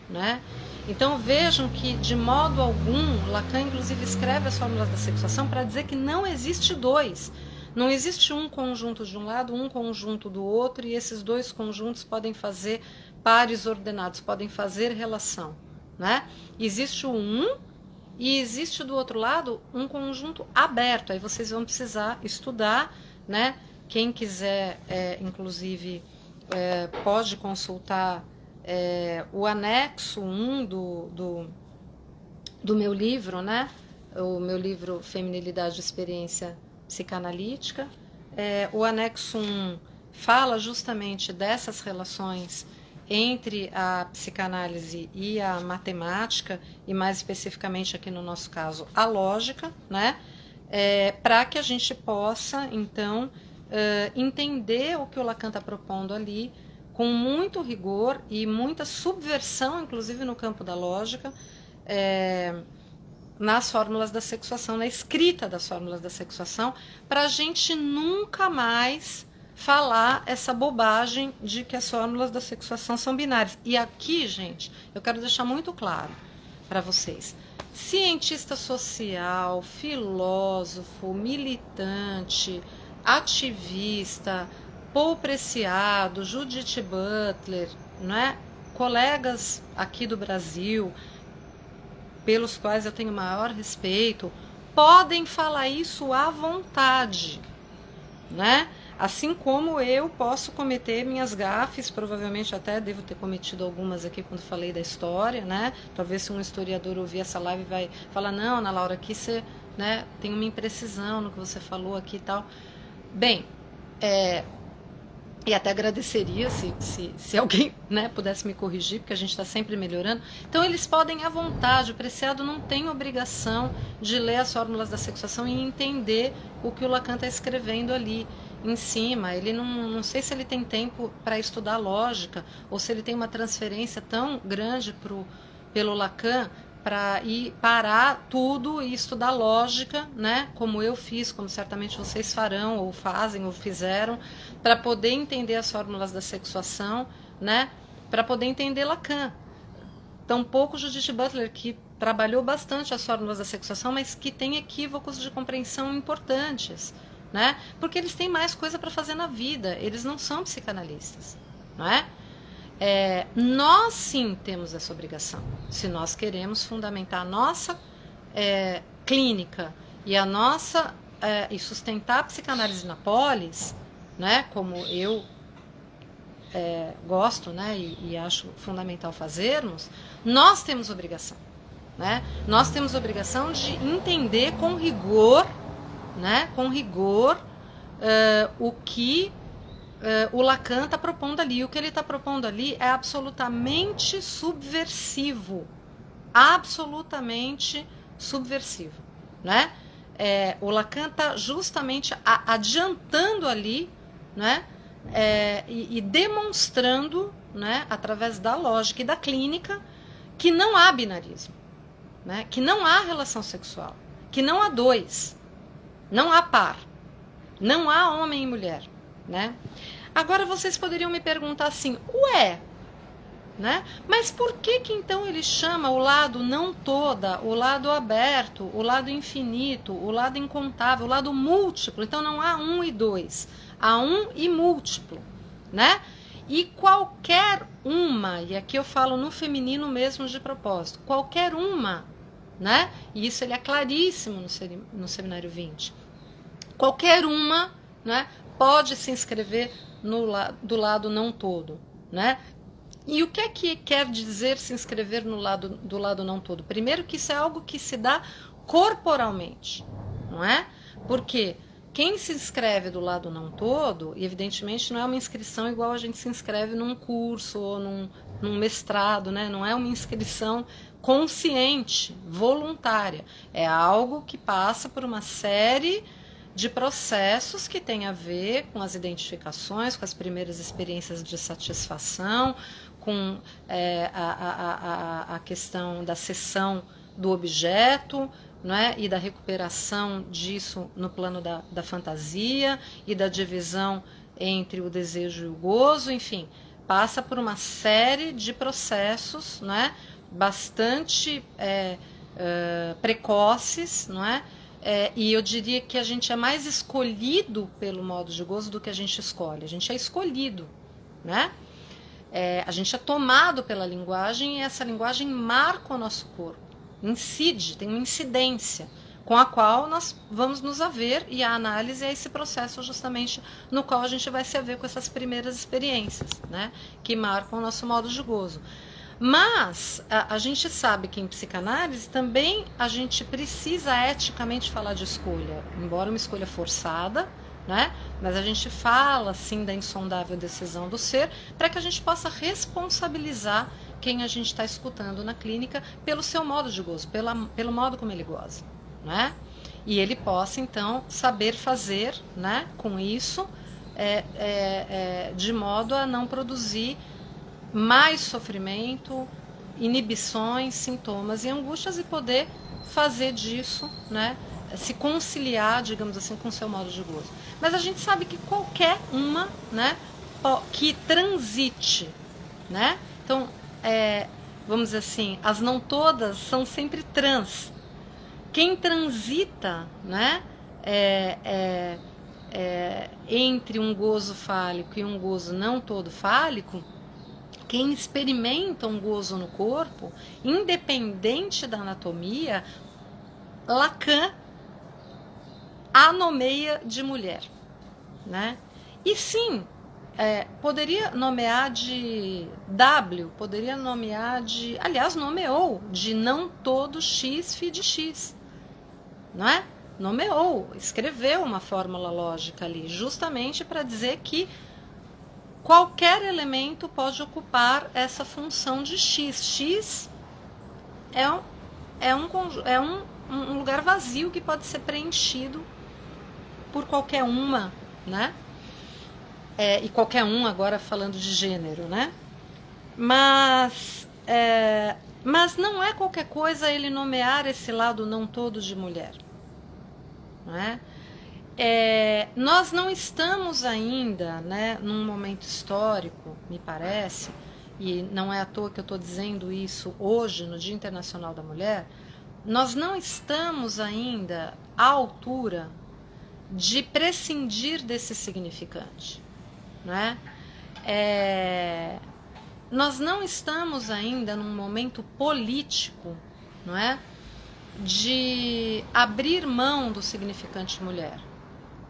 né? Então vejam que de modo algum Lacan inclusive escreve as fórmulas da sexuação para dizer que não existe dois, não existe um conjunto de um lado, um conjunto do outro, e esses dois conjuntos podem fazer pares ordenados, podem fazer relação, né? Existe o um e existe do outro lado um conjunto aberto. Aí vocês vão precisar estudar, né? Quem quiser, inclusive, pode consultar o anexo 1 do meu livro, né? O meu livro Feminilidade e Experiência Psicanalítica. O anexo 1 fala justamente dessas relações entre a psicanálise e a matemática, e mais especificamente aqui no nosso caso, a lógica, né? Para que a gente possa, então, entender o que o Lacan está propondo ali, com muito rigor e muita subversão, inclusive no campo da lógica, nas fórmulas da sexuação, na escrita das fórmulas da sexuação, para a gente nunca mais falar essa bobagem de que as fórmulas da sexuação são binárias. E aqui, gente, eu quero deixar muito claro para vocês. Cientista social, filósofo, militante, ativista, Paul Preciado, Judith Butler, né? Colegas aqui do Brasil, pelos quais eu tenho maior respeito, podem falar isso à vontade, né? Assim como eu posso cometer minhas gafes, provavelmente até devo ter cometido algumas aqui quando falei da história, né? Talvez se um historiador ouvir essa live vai falar, não, Ana Laura, aqui você, né, tem uma imprecisão no que você falou aqui e tal. Bem, e até agradeceria se alguém, né, pudesse me corrigir, porque a gente está sempre melhorando. Então eles podem à vontade, o Preciado não tem obrigação de ler as fórmulas da sexuação e entender o que o Lacan está escrevendo ali em cima. Ele não sei se ele tem tempo para estudar lógica, ou se ele tem uma transferência tão grande pelo Lacan para ir parar tudo e estudar lógica, né? Como eu fiz, como certamente vocês farão, ou fazem, ou fizeram, para poder entender as fórmulas da sexuação, né? Para poder entender Lacan. Tampouco Judith Butler, que trabalhou bastante as fórmulas da sexuação, mas que tem equívocos de compreensão importantes, né? Porque eles têm mais coisa para fazer na vida, eles não são psicanalistas, não é? Nós sim temos essa obrigação, se nós queremos fundamentar a nossa clínica e a nossa e sustentar a psicanálise na polis, né? Como eu gosto, né? E acho fundamental fazermos, nós temos obrigação, né? Nós temos obrigação de entender com rigor, né? Com rigor o que o Lacan está propondo ali. O que ele está propondo ali é absolutamente subversivo. Absolutamente subversivo, né? O Lacan está justamente adiantando ali, né? E demonstrando, né? Através da lógica e da clínica, que não há binarismo, né? Que não há relação sexual, que não há dois, não há par, não há homem e mulher, né? Agora vocês poderiam me perguntar assim, né? Mas por que então ele chama o lado não toda, o lado aberto, o lado infinito, o lado incontável, o lado múltiplo? Então não há um e dois, há um e múltiplo, né? E qualquer uma, e aqui eu falo no feminino mesmo de propósito, qualquer uma né? E isso ele é claríssimo no seminário 20. Qualquer uma, né, pode se inscrever do lado não todo, né? E o que é que quer dizer se inscrever do lado não todo? Primeiro que isso é algo que se dá corporalmente, não é? Porque quem se inscreve do lado não todo, e evidentemente não é uma inscrição igual a gente se inscreve num curso ou num mestrado, né? Não é uma inscrição consciente, voluntária. É algo que passa por uma série de processos que tem a ver com as identificações, com as primeiras experiências de satisfação, com a questão da cessão do objeto, né, e da recuperação disso no plano da fantasia e da divisão entre o desejo e o gozo, enfim, passa por uma série de processos, né, bastante precoces, não é? E eu diria que a gente é mais escolhido pelo modo de gozo do que a gente escolhe. A gente é escolhido, né? A gente é tomado pela linguagem e essa linguagem marca o nosso corpo, incide, tem uma incidência com a qual nós vamos nos haver, e a análise é esse processo justamente no qual a gente vai se haver com essas primeiras experiências, né, que marcam o nosso modo de gozo. Mas a gente sabe que em psicanálise também a gente precisa eticamente falar de escolha, embora uma escolha forçada, né? Mas a gente fala sim da insondável decisão do ser para que a gente possa responsabilizar quem a gente está escutando na clínica pelo seu modo de gozo, pelo modo como ele goza, né? E ele possa então saber fazer, né, com isso, de modo a não produzir mais sofrimento, inibições, sintomas e angústias, e poder fazer disso, né, se conciliar, digamos assim, com o seu modo de gozo. Mas a gente sabe que qualquer uma, né, que transite, né, então, vamos dizer assim, as não todas são sempre trans. Quem transita, né, entre um gozo fálico e um gozo não todo fálico, quem experimenta um gozo no corpo, independente da anatomia, Lacan a nomeia de mulher, né? E sim, poderia nomear de W, poderia nomear de... Aliás, nomeou de não todo X, fi de X, não é? Nomeou, escreveu uma fórmula lógica ali, justamente para dizer que qualquer elemento pode ocupar essa função de X. X é um lugar vazio que pode ser preenchido por qualquer uma, né? E qualquer um agora falando de gênero, né? Mas não é qualquer coisa ele nomear esse lado não todo de mulher, não é? Nós não estamos ainda, né, num momento histórico, me parece, e não é à toa que eu estou dizendo isso hoje, no Dia Internacional da Mulher, nós não estamos ainda à altura de prescindir desse significante, né? Nós não estamos ainda num momento político, não é, de abrir mão do significante mulher.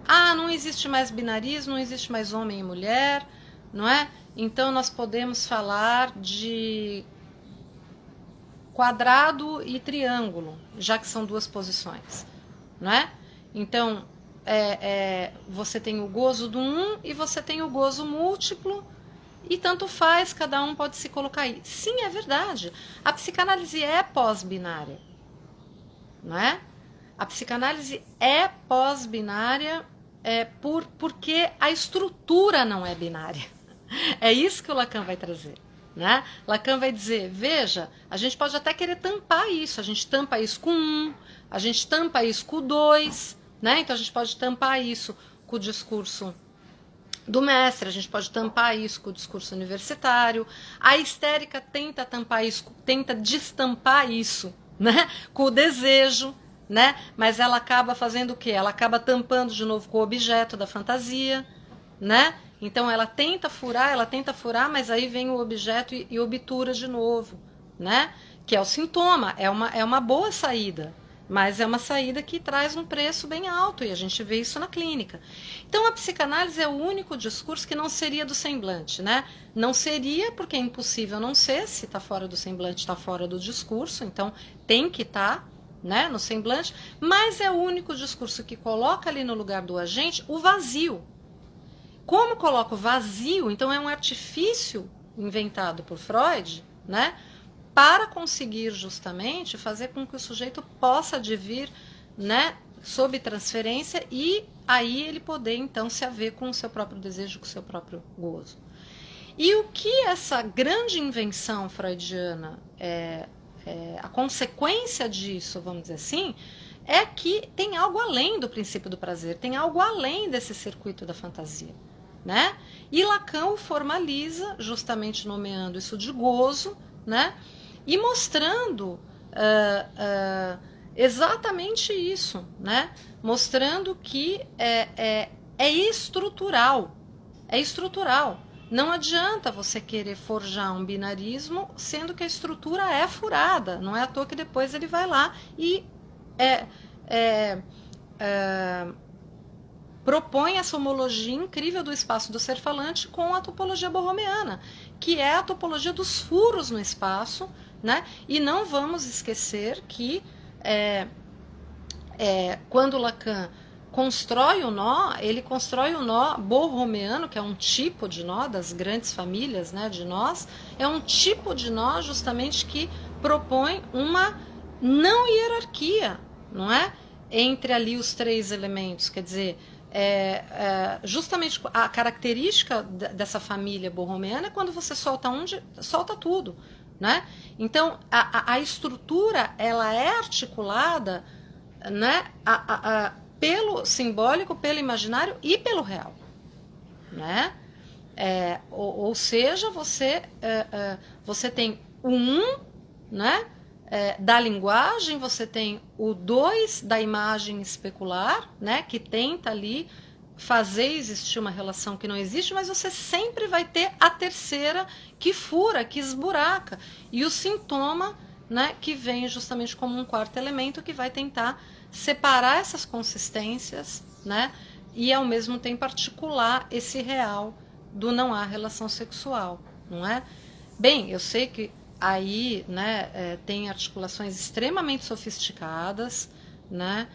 Não existe mais binarismo, não existe mais homem e mulher, não é? Então nós podemos falar de quadrado e triângulo, já que são duas posições, não é? Então, você tem o gozo do um e você tem o gozo múltiplo, e tanto faz, cada um pode se colocar aí. Sim, é verdade. A psicanálise é pós-binária, não é? A psicanálise é pós-binária porque a estrutura não é binária. É isso que o Lacan vai trazer, né? Lacan vai dizer, veja, a gente pode até querer tampar isso, a gente tampa isso com 1, a gente tampa isso com 2, né? Então a gente pode tampar isso com o discurso do mestre, a gente pode tampar isso com o discurso universitário. A histérica tenta tampar isso, tenta destampar isso, né, com o desejo, né? Mas ela acaba fazendo o quê? Ela acaba tampando de novo com o objeto da fantasia, né? Então ela tenta furar, mas aí vem o objeto e obtura de novo, né? que é o sintoma, é uma boa saída, mas é uma saída que traz um preço bem alto, e a gente vê isso na clínica. Então, a psicanálise é o único discurso que não seria do semblante, né? Não seria, porque é impossível não ser, se está fora do semblante, está fora do discurso, então tem que estar, né, no semblante, mas é o único discurso que coloca ali no lugar do agente o vazio. Como coloca o vazio, então é um artifício inventado por Freud, né, para conseguir justamente fazer com que o sujeito possa advir, né, sob transferência, e aí ele poder então se haver com o seu próprio desejo, com o seu próprio gozo. E o que essa grande invenção freudiana, a consequência disso, vamos dizer assim, é que tem algo além do princípio do prazer, tem algo além desse circuito da fantasia, né? E Lacan o formaliza, justamente nomeando isso de gozo, né? E mostrando exatamente isso, né? Mostrando que é estrutural. É estrutural. Não adianta você querer forjar um binarismo, sendo que a estrutura é furada. Não é à toa que depois ele vai lá e propõe essa homologia incrível do espaço do ser falante com a topologia borromeana, que é a topologia dos furos no espaço, né? E não vamos esquecer que quando Lacan constrói o nó, ele constrói o nó borromeano, que é um tipo de nó das grandes famílias, né, de nós, é um tipo de nó justamente que propõe uma não hierarquia, não é? Entre ali os três elementos, quer dizer, justamente a característica dessa família borromeana é quando você solta solta tudo, né? Então a estrutura ela é articulada, né, pelo simbólico, pelo imaginário e pelo real, né? Ou seja, você tem o né, da linguagem, você tem o 2 da imagem especular, né, que tenta ali fazer existir uma relação que não existe, mas você sempre vai ter a terceira que fura, que esburaca, e o sintoma, né, que vem justamente como um quarto elemento que vai tentar separar essas consistências, né, e ao mesmo tempo articular esse real do não há relação sexual, não é? Bem, eu sei que aí, né, tem articulações extremamente sofisticadas, né,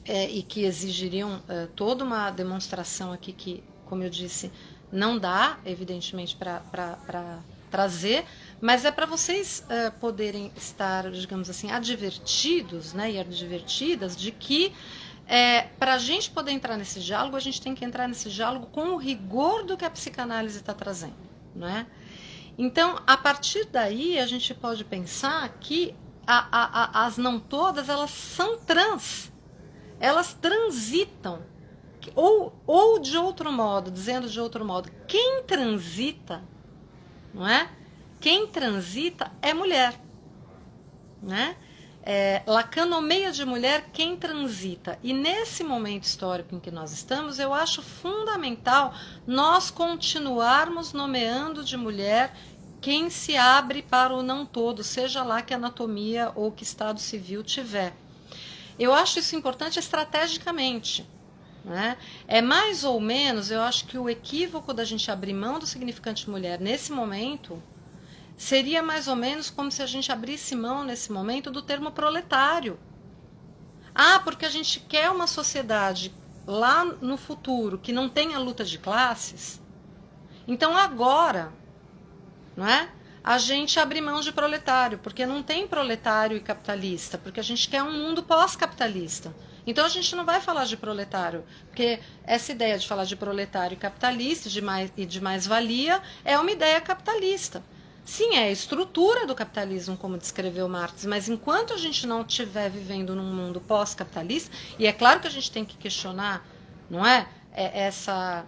e que exigiriam toda uma demonstração aqui que, como eu disse, não dá, evidentemente, para trazer, mas é para vocês poderem estar, digamos assim, advertidos, né, e advertidas de que para a gente poder entrar nesse diálogo, a gente tem que entrar nesse diálogo com o rigor do que a psicanálise está trazendo, não é? Então, a partir daí, a gente pode pensar que as não todas, elas são trans, elas transitam, ou de outro modo, dizendo de outro modo, quem transita, não é? Quem transita é mulher, né? Lacan nomeia de mulher quem transita, e nesse momento histórico em que nós estamos, eu acho fundamental nós continuarmos nomeando de mulher quem se abre para o não todo, seja lá que anatomia ou que estado civil tiver. Eu acho isso importante estrategicamente, né? É mais ou menos, eu acho que o equívoco da gente abrir mão do significante mulher nesse momento seria mais ou menos como se a gente abrisse mão nesse momento do termo proletário. Porque a gente quer uma sociedade lá no futuro que não tenha luta de classes. Então agora, não é? A gente abre mão de proletário, porque não tem proletário e capitalista, porque a gente quer um mundo pós-capitalista. Então a gente não vai falar de proletário, porque essa ideia de falar de proletário e capitalista e de mais-valia é uma ideia capitalista. Sim, é a estrutura do capitalismo, como descreveu Marx, mas enquanto a gente não estiver vivendo num mundo pós-capitalista, e é claro que a gente tem que questionar, não é, essa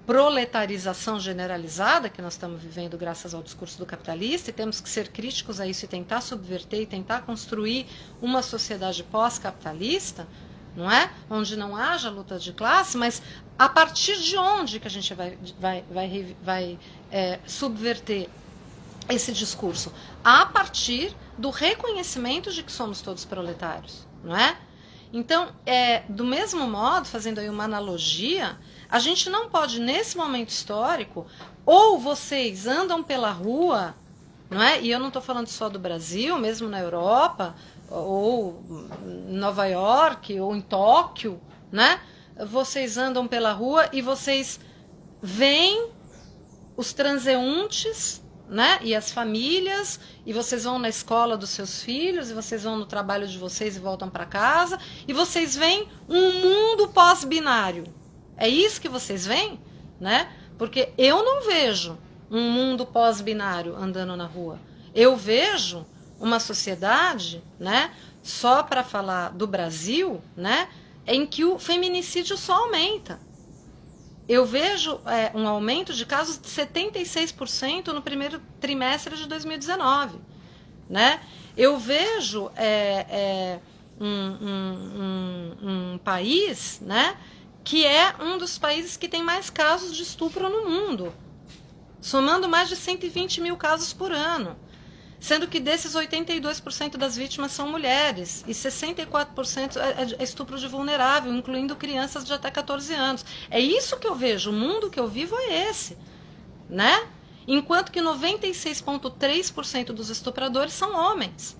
proletarização generalizada que nós estamos vivendo graças ao discurso do capitalista, e temos que ser críticos a isso e tentar subverter e tentar construir uma sociedade pós-capitalista, não é? Onde não haja luta de classe, mas a partir de onde que a gente vai subverter esse discurso? A partir do reconhecimento de que somos todos proletários, não é? Então, do mesmo modo, fazendo aí uma analogia, a gente não pode, nesse momento histórico, ou vocês andam pela rua, não é? E eu não estou falando só do Brasil, mesmo na Europa, ou em Nova York, ou em Tóquio, né? Vocês andam pela rua e vocês veem os transeuntes, né? E as famílias, e vocês vão na escola dos seus filhos, e vocês vão no trabalho de vocês e voltam para casa, e vocês veem um mundo pós-binário. É isso que vocês veem, né? Porque eu não vejo um mundo pós-binário andando na rua. Eu vejo uma sociedade, né? Só para falar do Brasil, né? Em que o feminicídio só aumenta. Eu vejo um aumento de casos de 76% no primeiro trimestre de 2019. Né? Eu vejo um país, né, que é um dos países que tem mais casos de estupro no mundo, somando mais de 120 mil casos por ano. Sendo que desses 82% das vítimas são mulheres e 64% é estupro de vulnerável, incluindo crianças de até 14 anos. É isso que eu vejo, o mundo que eu vivo é esse, né? Enquanto que 96,3% dos estupradores são homens.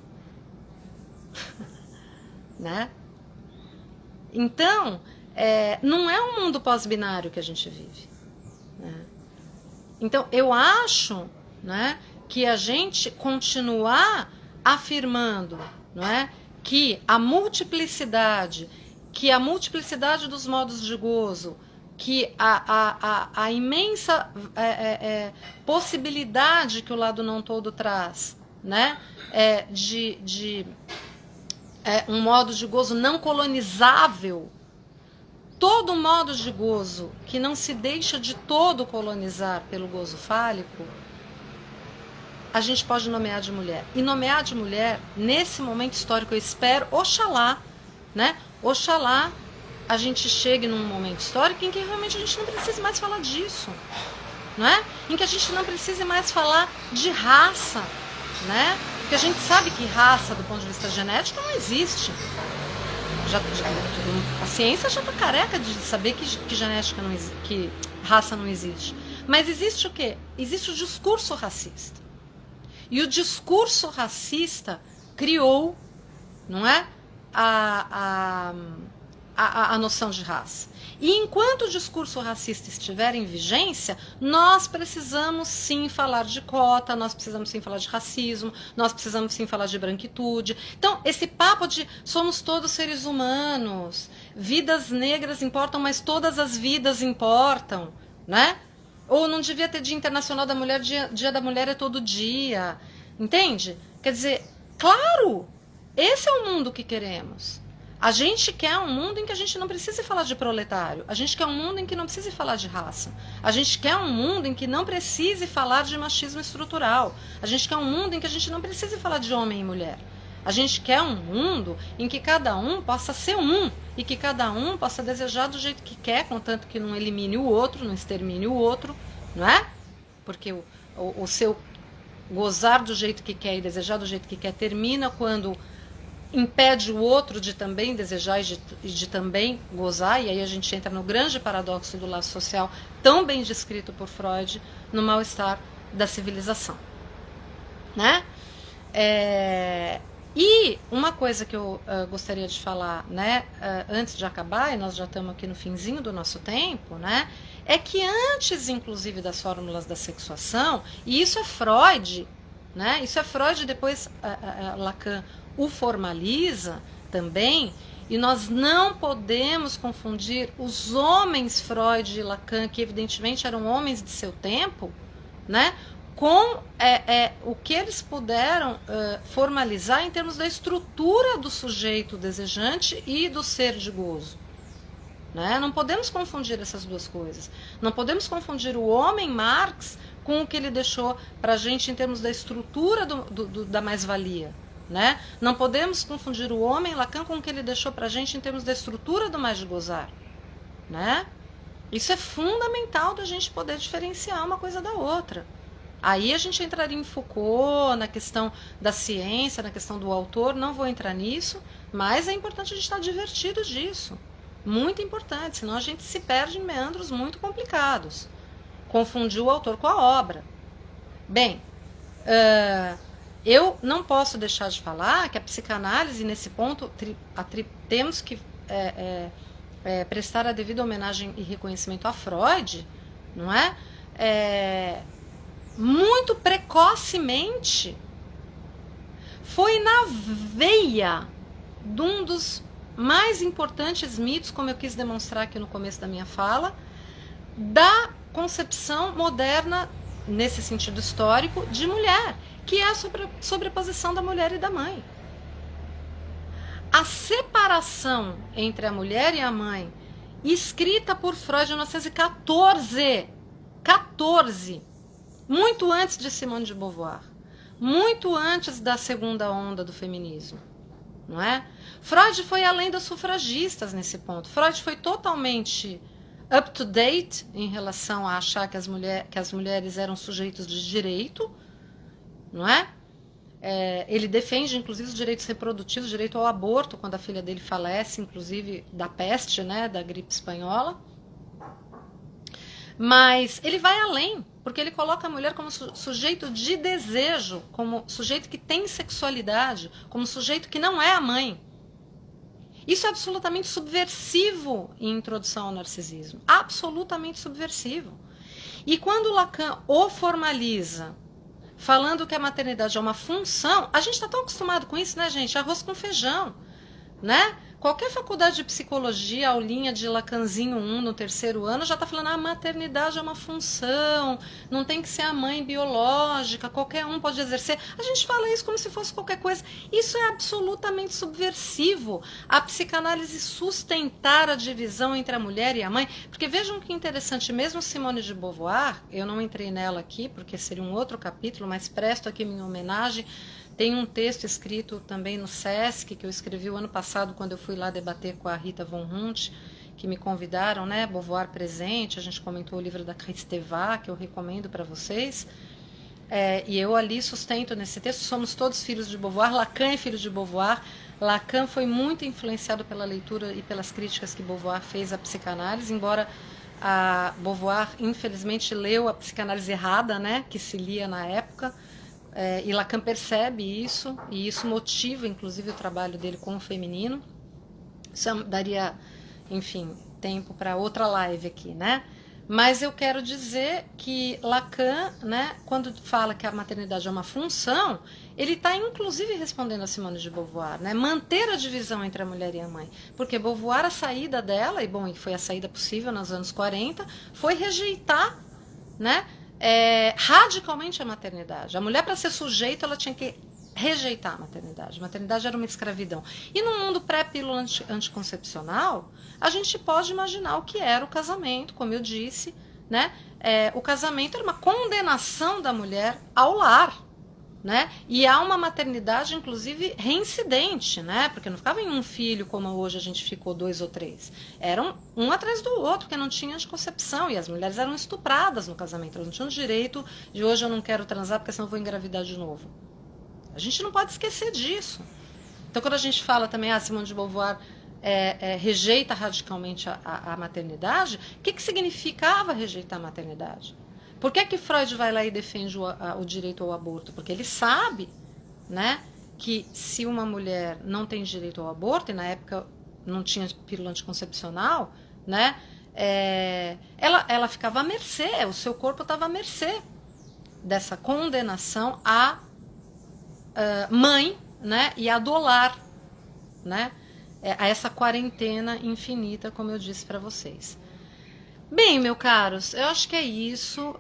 Né? Então, não é um mundo pós-binário que a gente vive. Né? Então, eu acho, né, que a gente continuar afirmando, não é, que a multiplicidade dos modos de gozo, que a imensa possibilidade que o lado não todo traz, né, de um modo de gozo não colonizável, todo modo de gozo que não se deixa de todo colonizar pelo gozo fálico, a gente pode nomear de mulher. E nomear de mulher, nesse momento histórico, eu espero, oxalá, né? Oxalá a gente chegue num momento histórico em que realmente a gente não precise mais falar disso, não é? Em que a gente não precise mais falar de raça, né? Porque a gente sabe que raça, do ponto de vista genético, não existe. A ciência já está careca de saber que genética não existe, que raça não existe. Mas existe o quê? Existe o discurso racista. E o discurso racista criou, não é, a noção de raça. E enquanto o discurso racista estiver em vigência, nós precisamos sim falar de cota, nós precisamos sim falar de racismo, nós precisamos sim falar de branquitude. Então, esse papo de somos todos seres humanos, vidas negras importam, mas todas as vidas importam, né? Ou não devia ter Dia Internacional da Mulher, dia da Mulher é todo dia. Entende? Quer dizer, claro, esse é o mundo que queremos. A gente quer um mundo em que a gente não precise falar de proletário. A gente quer um mundo em que não precise falar de raça. A gente quer um mundo em que não precise falar de machismo estrutural. A gente quer um mundo em que a gente não precise falar de homem e mulher. A gente quer um mundo em que cada um possa ser um e que cada um possa desejar do jeito que quer, contanto que não elimine o outro, não extermine o outro, não é? Porque o seu gozar do jeito que quer e desejar do jeito que quer termina quando impede o outro de também desejar e de também gozar, e aí a gente entra no grande paradoxo do laço social, tão bem descrito por Freud, no mal-estar da civilização. Né? E uma coisa que eu gostaria de falar, né, antes de acabar, e nós já estamos aqui no finzinho do nosso tempo, né, é que antes, inclusive, das fórmulas da sexuação, e isso é Freud, né, isso é Freud, depois Lacan o formaliza também, e nós não podemos confundir os homens Freud e Lacan, que evidentemente eram homens de seu tempo, né, com o que eles puderam formalizar em termos da estrutura do sujeito desejante e do ser de gozo. Né? Não podemos confundir essas duas coisas. Não podemos confundir o homem Marx com o que ele deixou para a gente em termos da estrutura da mais-valia. Né? Não podemos confundir o homem Lacan com o que ele deixou para a gente em termos da estrutura do mais de gozar. Né? Isso é fundamental da gente poder diferenciar uma coisa da outra. Aí a gente entraria em Foucault, na questão da ciência, na questão do autor, não vou entrar nisso, mas é importante a gente estar divertido disso. Muito importante, senão a gente se perde em meandros muito complicados. Confundir o autor com a obra. Bem, eu não posso deixar de falar que a psicanálise, nesse ponto, temos que prestar a devida homenagem e reconhecimento a Freud, não é? Muito precocemente foi na veia de um dos mais importantes mitos, como eu quis demonstrar aqui no começo da minha fala, da concepção moderna, nesse sentido histórico, de mulher, que é a sobreposição da mulher e da mãe. A separação entre a mulher e a mãe, escrita por Freud em 1914, muito antes de Simone de Beauvoir, muito antes da segunda onda do feminismo, não é? Freud foi além das sufragistas nesse ponto. Freud foi totalmente up to date em relação a achar que as mulheres eram sujeitos de direito, não é? Ele defende, inclusive, os direitos reprodutivos, o direito ao aborto, quando a filha dele falece, inclusive da peste, né, da gripe espanhola. Mas ele vai além, porque ele coloca a mulher como sujeito de desejo, como sujeito que tem sexualidade, como sujeito que não é a mãe. Isso é absolutamente subversivo em Introdução ao Narcisismo. Absolutamente subversivo. E quando Lacan o formaliza, falando que a maternidade é uma função, a gente está tão acostumado com isso, né, gente? Arroz com feijão, né? Qualquer faculdade de psicologia, aulinha de Lacanzinho 1 no terceiro ano, já está falando a maternidade é uma função, não tem que ser a mãe biológica, qualquer um pode exercer. A gente fala isso como se fosse qualquer coisa. Isso é absolutamente subversivo. A psicanálise sustentar a divisão entre a mulher e a mãe, porque vejam que interessante, mesmo Simone de Beauvoir, eu não entrei nela aqui, porque seria um outro capítulo, mas presto aqui minha homenagem. Tem um texto escrito também no SESC, que eu escrevi o ano passado, quando eu fui lá debater com a Rita von Hunt, que me convidaram, né? Beauvoir presente, a gente comentou o livro da Kristeva, que eu recomendo para vocês. E eu ali sustento nesse texto, somos todos filhos de Beauvoir, Lacan é filho de Beauvoir. Lacan foi muito influenciado pela leitura e pelas críticas que Beauvoir fez à psicanálise, embora a Beauvoir, infelizmente, leu a psicanálise errada, né? Que se lia na época. E Lacan percebe isso, e isso motiva, inclusive, o trabalho dele com o feminino. Isso daria, enfim, tempo para outra live aqui, né? Mas eu quero dizer que Lacan, né, quando fala que a maternidade é uma função, ele está, inclusive, respondendo a Simone de Beauvoir, né? Manter a divisão entre a mulher e a mãe. Porque Beauvoir, a saída dela, e foi a saída possível nos anos 40, foi rejeitar, né? Radicalmente a maternidade. A mulher, para ser sujeita, ela tinha que rejeitar a maternidade. A maternidade era uma escravidão. E no mundo pré-pílula anticoncepcional, a gente pode imaginar o que era o casamento, como eu disse, né? O casamento era uma condenação da mulher ao lar, né? E há uma maternidade, inclusive, reincidente, né? Porque não ficava em um filho, como hoje a gente ficou 2 ou 3. Eram um atrás do outro, porque não tinha anticoncepção. E as mulheres eram estupradas no casamento. Elas não tinham direito de hoje eu não quero transar, porque senão eu vou engravidar de novo. A gente não pode esquecer disso. Então, quando a gente fala também, Simone de Beauvoir rejeita radicalmente a maternidade, o que significava rejeitar a maternidade? Por que Freud vai lá e defende o direito ao aborto? Porque ele sabe, né, que se uma mulher não tem direito ao aborto, e na época não tinha pílula anticoncepcional, né, ela ficava à mercê, o seu corpo estava à mercê dessa condenação à mãe, né, e a dolar, né, a essa quarentena infinita, como eu disse para vocês. Bem, meus caros, eu acho que é isso.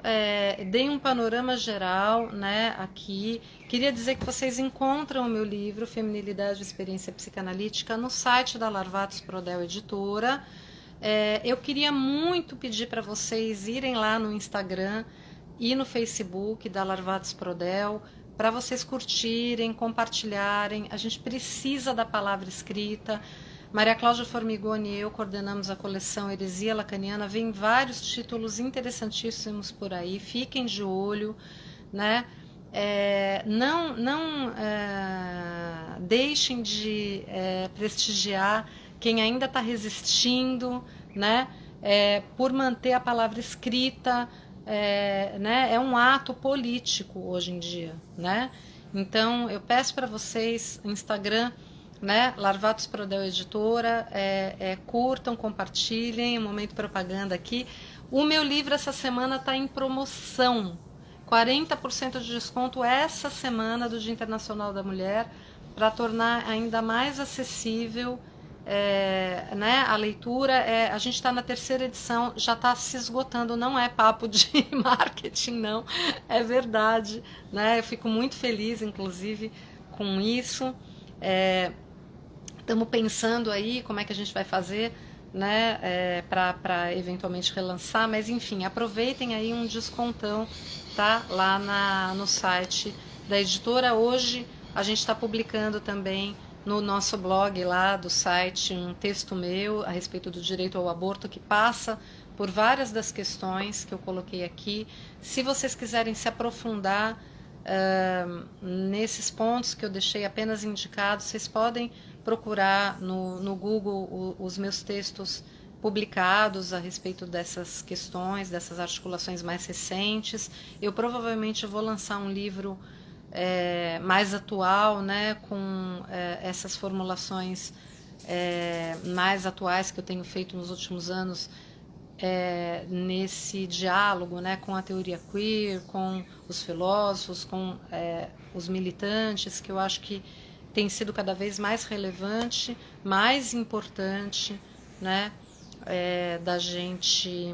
Dei um panorama geral, né, aqui. Queria dizer que vocês encontram o meu livro, Feminilidade e Experiência Psicanalítica, no site da Larvatos Prodel Editora. Eu queria muito pedir para vocês irem lá no Instagram e no Facebook da Larvatos Prodel, para vocês curtirem, compartilharem. A gente precisa da palavra escrita. Maria Cláudia Formigoni e eu coordenamos a coleção Heresia Lacaniana. Vem vários títulos interessantíssimos por aí. Fiquem de olho, né? Não deixem de prestigiar quem ainda está resistindo, né? Por manter a palavra escrita, né? É um ato político hoje em dia, né? Então eu peço para vocês, Instagram, né? Larvatos Prodel Editora, curtam, compartilhem, momento propaganda aqui. O meu livro essa semana está em promoção, 40% de desconto essa semana do Dia Internacional da Mulher, para tornar ainda mais acessível né, a leitura. A gente está na 3ª edição, já está se esgotando, não é papo de marketing, não, é verdade, né? Eu fico muito feliz, inclusive, com isso. Estamos pensando aí como é que a gente vai fazer, né, para eventualmente relançar, mas enfim, aproveitem aí um descontão, tá, lá no site da editora. Hoje a gente está publicando também no nosso blog lá do site um texto meu a respeito do direito ao aborto, que passa por várias das questões que eu coloquei aqui. Se vocês quiserem se aprofundar nesses pontos que eu deixei apenas indicados, vocês podem procurar no Google os meus textos publicados a respeito dessas questões, dessas articulações mais recentes. Eu provavelmente vou lançar um livro mais atual, né, com essas formulações mais atuais que eu tenho feito nos últimos anos, nesse diálogo, né, com a teoria queer, com os filósofos, com os militantes, que eu acho que tem sido cada vez mais relevante, mais importante, né, da gente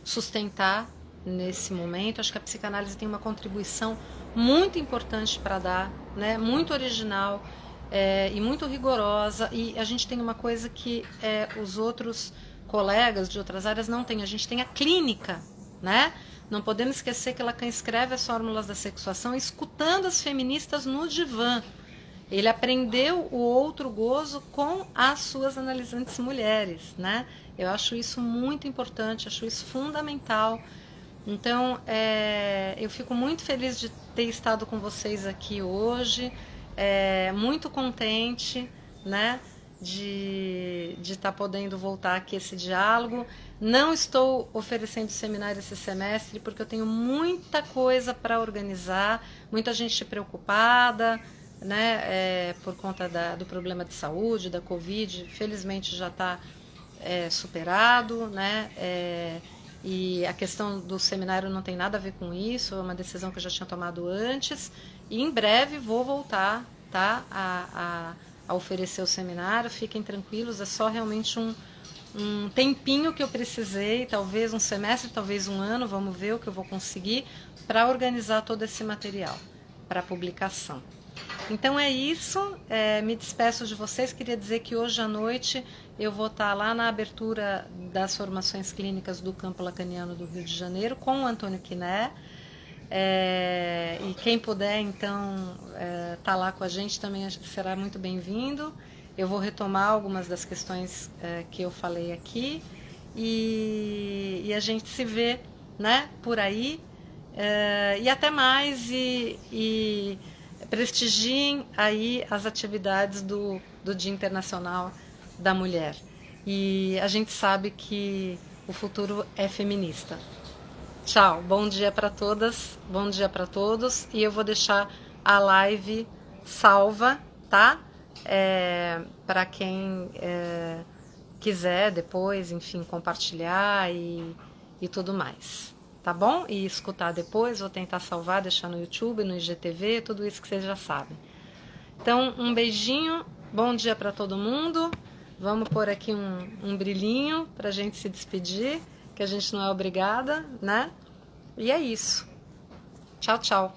sustentar nesse momento. Acho que a psicanálise tem uma contribuição muito importante para dar, né, muito original e muito rigorosa, e a gente tem uma coisa que os outros colegas de outras áreas não têm: a gente tem a clínica, né? Não podemos esquecer que Lacan escreve as fórmulas da sexuação escutando as feministas no divã. Ele aprendeu o outro gozo com as suas analisantes mulheres, né? Eu acho isso muito importante, acho isso fundamental. Então, eu fico muito feliz de ter estado com vocês aqui hoje, muito contente, né, de estar podendo voltar aqui esse diálogo. Não estou oferecendo seminário esse semestre porque eu tenho muita coisa para organizar, muita gente preocupada, né, por conta do problema de saúde, da Covid. Felizmente já está superado, né, e a questão do seminário não tem nada a ver com isso, é uma decisão que eu já tinha tomado antes, e em breve vou voltar, tá, a oferecer o seminário. Fiquem tranquilos, é só realmente um tempinho que eu precisei, talvez um semestre, talvez um ano, vamos ver o que eu vou conseguir para organizar todo esse material para publicação. Então é isso, me despeço de vocês. Queria dizer que hoje à noite eu vou estar lá na abertura das formações clínicas do Campo Lacaniano do Rio de Janeiro com o Antônio Quiné, e quem puder então estar lá com a gente também será muito bem-vindo. Eu vou retomar algumas das questões que eu falei aqui, e a gente se vê, né, por aí, e até mais, e prestigiem aí as atividades do Dia Internacional da Mulher. E a gente sabe que o futuro é feminista. Tchau, bom dia para todas, bom dia para todos, e eu vou deixar a live salva, tá? Para quem quiser depois, enfim, compartilhar e tudo mais, tá bom? E escutar depois, vou tentar salvar, deixar no YouTube, no IGTV, tudo isso que vocês já sabem. Então, um beijinho, bom dia para todo mundo. Vamos pôr aqui um brilhinho para a gente se despedir, que a gente não é obrigada, né? E é isso. Tchau, tchau.